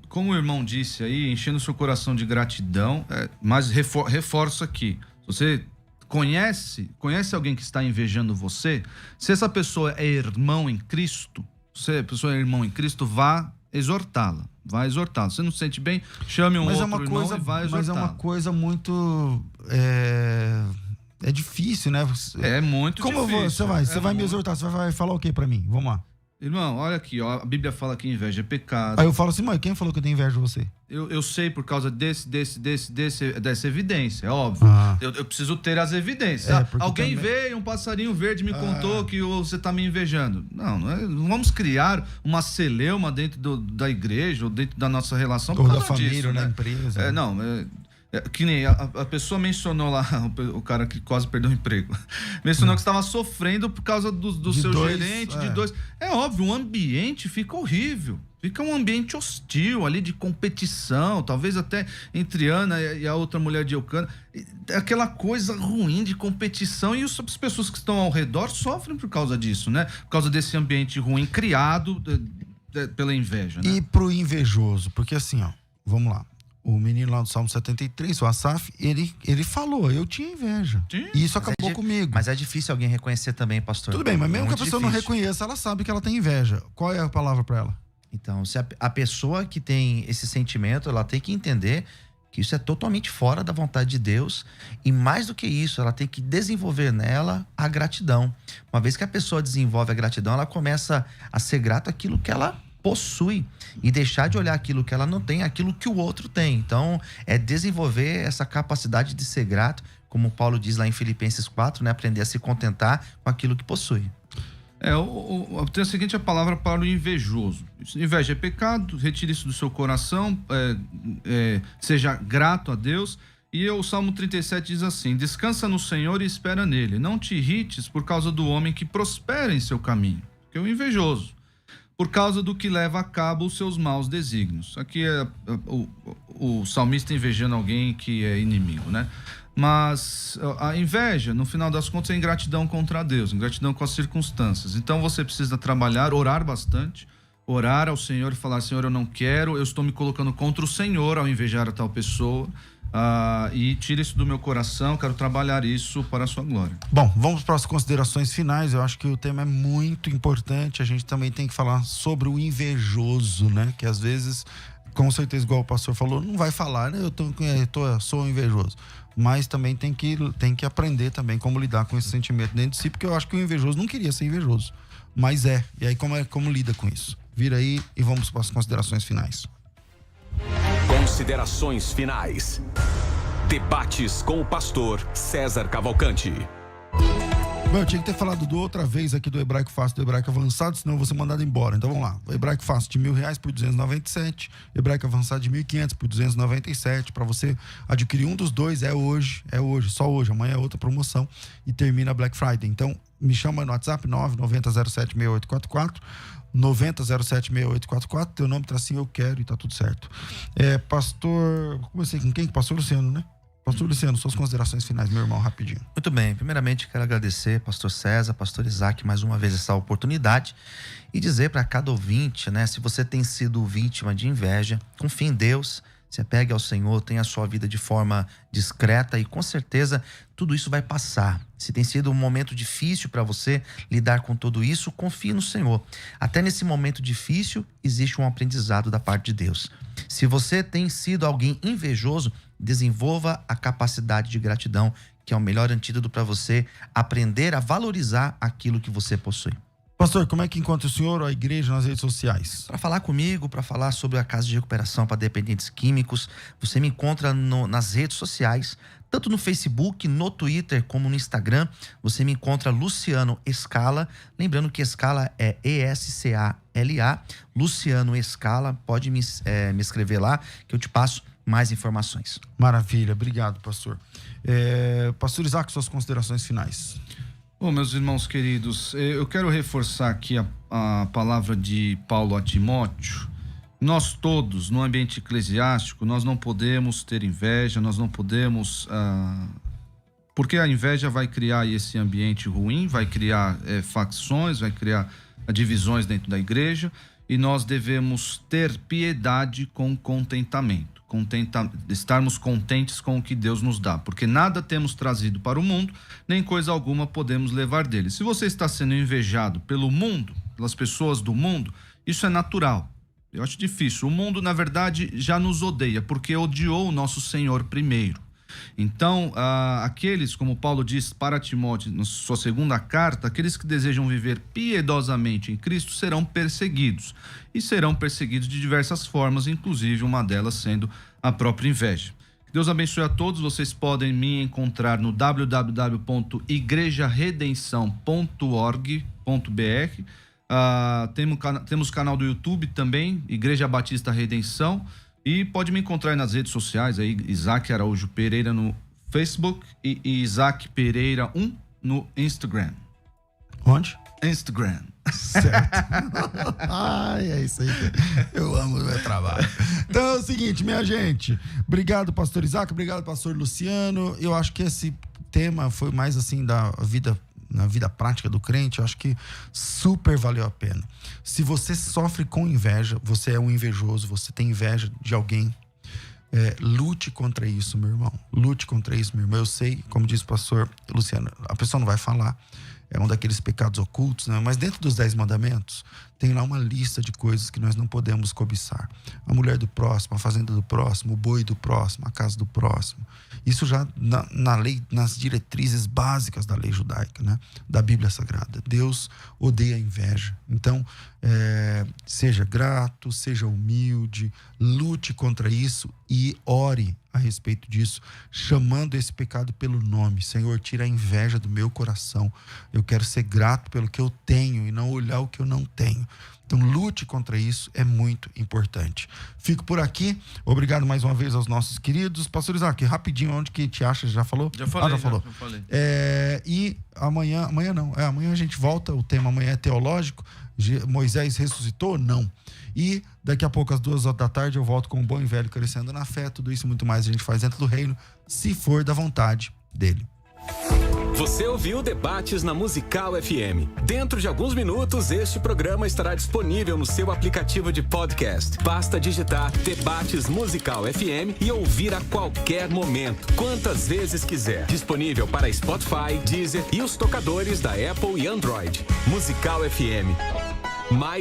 Speaker 5: Como o irmão disse aí, enchendo seu coração de gratidão, mas reforço aqui, se você conhece alguém que está invejando você, se essa pessoa é irmão em Cristo, se a pessoa é irmão em Cristo, vá exortá-la. Você não se sente bem, chame outro irmão e vai exortá-la.
Speaker 3: Mas é uma coisa muito... É difícil, né?
Speaker 5: É muito difícil.
Speaker 3: Você vai me exortar, você vai falar o quê pra mim? Vamos lá.
Speaker 5: Irmão, olha aqui, ó, a Bíblia fala que inveja é pecado.
Speaker 3: Aí eu falo assim, mãe, quem falou que eu tenho inveja de você?
Speaker 5: Eu sei por causa dessa evidência, é óbvio. Eu preciso ter as evidências. Alguém veio, um passarinho verde me contou que você tá me invejando. Não vamos criar uma celeuma dentro da igreja ou dentro da nossa relação.
Speaker 3: Ou da família, né? Empresa.
Speaker 5: Que nem a pessoa mencionou lá, o cara que quase perdeu o emprego, mencionou que estava sofrendo por causa do seu gerente, de dois. É óbvio, o ambiente fica horrível. Fica um ambiente hostil ali de competição, talvez até entre Ana e a outra mulher de Eucana. Aquela coisa ruim de competição, e as pessoas que estão ao redor sofrem por causa disso, né? Por causa desse ambiente ruim criado pela inveja, né?
Speaker 3: E pro invejoso, porque assim, ó, vamos lá. O menino lá do Salmo 73, o Asaf, ele falou, eu tinha inveja.
Speaker 5: Sim.
Speaker 3: E isso acabou comigo.
Speaker 4: Mas é difícil alguém reconhecer também, pastor.
Speaker 3: Tudo bem, mas mesmo que a pessoa não reconheça, ela sabe que ela tem inveja. Qual é a palavra para ela?
Speaker 4: Então, se a pessoa que tem esse sentimento, ela tem que entender que isso é totalmente fora da vontade de Deus. E mais do que isso, ela tem que desenvolver nela a gratidão. Uma vez que a pessoa desenvolve a gratidão, ela começa a ser grata àquilo que ela possui e deixar de olhar aquilo que ela não tem, aquilo que o outro tem. Então, é desenvolver essa capacidade de ser grato, como Paulo diz lá em Filipenses 4, né? Aprender a se contentar com aquilo que possui.
Speaker 5: Tem a seguinte palavra para o invejoso. Inveja é pecado, retire isso do seu coração, seja grato a Deus. E o Salmo 37 diz assim: descansa no Senhor e espera nele. Não te irrites por causa do homem que prospera em seu caminho, que é o invejoso. por causa do que leva a cabo os seus maus desígnios. Aqui é o salmista invejando alguém que é inimigo, né? Mas a inveja, no final das contas, é ingratidão contra Deus, ingratidão com as circunstâncias. Então você precisa trabalhar, orar bastante, orar ao Senhor e falar: Senhor, eu não quero, eu estou me colocando contra o Senhor ao invejar a tal pessoa. E tira isso do meu coração, quero trabalhar isso para a sua glória.
Speaker 3: Bom, vamos para as considerações finais. Eu acho que o tema é muito importante. A gente também tem que falar sobre o invejoso, né? Que às vezes, com certeza, igual o pastor falou, não vai falar, né? Sou invejoso. Mas também tem que aprender também como lidar com esse sentimento dentro de si, porque eu acho que o invejoso não queria ser invejoso, mas é. E aí como lida com isso? Vira aí e vamos para as considerações finais.
Speaker 1: Considerações finais. Debates com o pastor César Cavalcante.
Speaker 3: Bom, eu tinha que ter falado outra vez aqui do Hebraico Fácil, do Hebraico Avançado, senão eu vou ser mandado embora. Então vamos lá. O Hebraico Fácil de R$1.000 por 297, Hebraico Avançado de 1.500 por 297. Para você adquirir um dos dois é hoje, só hoje. Amanhã é outra promoção e termina a Black Friday. Então me chama no WhatsApp 990076844. 90076844, teu nome, tracinho, eu quero e tá tudo certo. Pastor, comecei com quem? Pastor Luciano, né? Pastor Luciano, suas considerações finais, meu irmão, rapidinho.
Speaker 4: Muito bem, primeiramente quero agradecer pastor César, pastor Isaac, mais uma vez essa oportunidade e dizer para cada ouvinte, né, se você tem sido vítima de inveja, confie em Deus, se apegue ao Senhor, tenha a sua vida de forma discreta e com certeza tudo isso vai passar. Se tem sido um momento difícil para você lidar com tudo isso, confie no Senhor. Até nesse momento difícil existe um aprendizado da parte de Deus. Se você tem sido alguém invejoso, desenvolva a capacidade de gratidão, que é o melhor antídoto para você aprender a valorizar aquilo que você possui.
Speaker 3: Pastor, como é que encontra o senhor ou a igreja nas redes sociais?
Speaker 4: Para falar comigo, para falar sobre a Casa de Recuperação para Dependentes Químicos, você me encontra nas redes sociais, tanto no Facebook, no Twitter, como no Instagram. Você me encontra Luciano Escala. Lembrando que Escala é ESCALA. Luciano Escala. Pode me escrever lá que eu te passo mais informações.
Speaker 3: Maravilha, obrigado, pastor. Pastor Isaac, suas considerações finais.
Speaker 5: Bom, meus irmãos queridos, eu quero reforçar aqui a palavra de Paulo a Timóteo. Nós todos, no ambiente eclesiástico, nós não podemos ter inveja, nós não podemos... porque a inveja vai criar esse ambiente ruim, vai criar facções, vai criar divisões dentro da igreja, e nós devemos ter piedade com contentamento. Estarmos contentes com o que Deus nos dá, porque nada temos trazido para o mundo, nem coisa alguma podemos levar dele. Se você está sendo invejado pelo mundo, pelas pessoas do mundo, isso é natural. Eu acho difícil. O mundo, na verdade, já nos odeia, porque odiou o nosso Senhor primeiro. Então, aqueles, como Paulo diz para Timóteo, na sua segunda carta, aqueles que desejam viver piedosamente em Cristo serão perseguidos. E serão perseguidos de diversas formas, inclusive uma delas sendo a própria inveja. Que Deus abençoe a todos. Vocês podem me encontrar no www.igrejaredenção.org.br. Temos canal do YouTube também, Igreja Batista Redenção. E pode me encontrar nas redes sociais aí, Isaac Araújo Pereira no Facebook e Isaac Pereira 1 no Instagram.
Speaker 3: Onde?
Speaker 5: Instagram.
Speaker 3: Certo. Ai, é isso aí. Eu amo o meu trabalho. Então é o seguinte, minha gente. Obrigado, pastor Isaac. Obrigado, pastor Luciano. Eu acho que esse tema foi mais assim na vida prática do crente. Eu acho que super valeu a pena. Se você sofre com inveja, você é um invejoso, você tem inveja de alguém, lute contra isso, meu irmão. Lute contra isso, meu irmão. Eu sei, como disse o pastor Luciano, a pessoa não vai falar, é um daqueles pecados ocultos, né? Mas dentro dos 10 mandamentos, tem lá uma lista de coisas que nós não podemos cobiçar. A mulher do próximo, a fazenda do próximo, o boi do próximo, a casa do próximo. Isso já na lei, nas diretrizes básicas da lei judaica, né? Da Bíblia Sagrada. Deus odeia a inveja. Então, seja grato, seja humilde, lute contra isso e ore a respeito disso, chamando esse pecado pelo nome. Senhor, tira a inveja do meu coração. Eu quero ser grato pelo que eu tenho e não olhar o que eu não tenho. Então, lute contra isso, é muito importante. Fico por aqui. Obrigado mais uma vez aos nossos queridos. Pastor Isaac, rapidinho, onde que te acha? Já falou?
Speaker 5: Já falei.
Speaker 3: Já falou.
Speaker 5: Já falei.
Speaker 3: E amanhã a gente volta. O tema amanhã é teológico. Moisés ressuscitou? Não. E daqui a pouco, às 2h da tarde, eu volto com o Bom e Velho Crescendo na Fé. Tudo isso e muito mais a gente faz dentro do reino, se for da vontade dele.
Speaker 1: Você ouviu Debates na Musical FM. Dentro de alguns minutos, este programa estará disponível no seu aplicativo de podcast. Basta digitar Debates Musical FM e ouvir a qualquer momento, quantas vezes quiser. Disponível para Spotify, Deezer e os tocadores da Apple e Android. Musical FM. Mais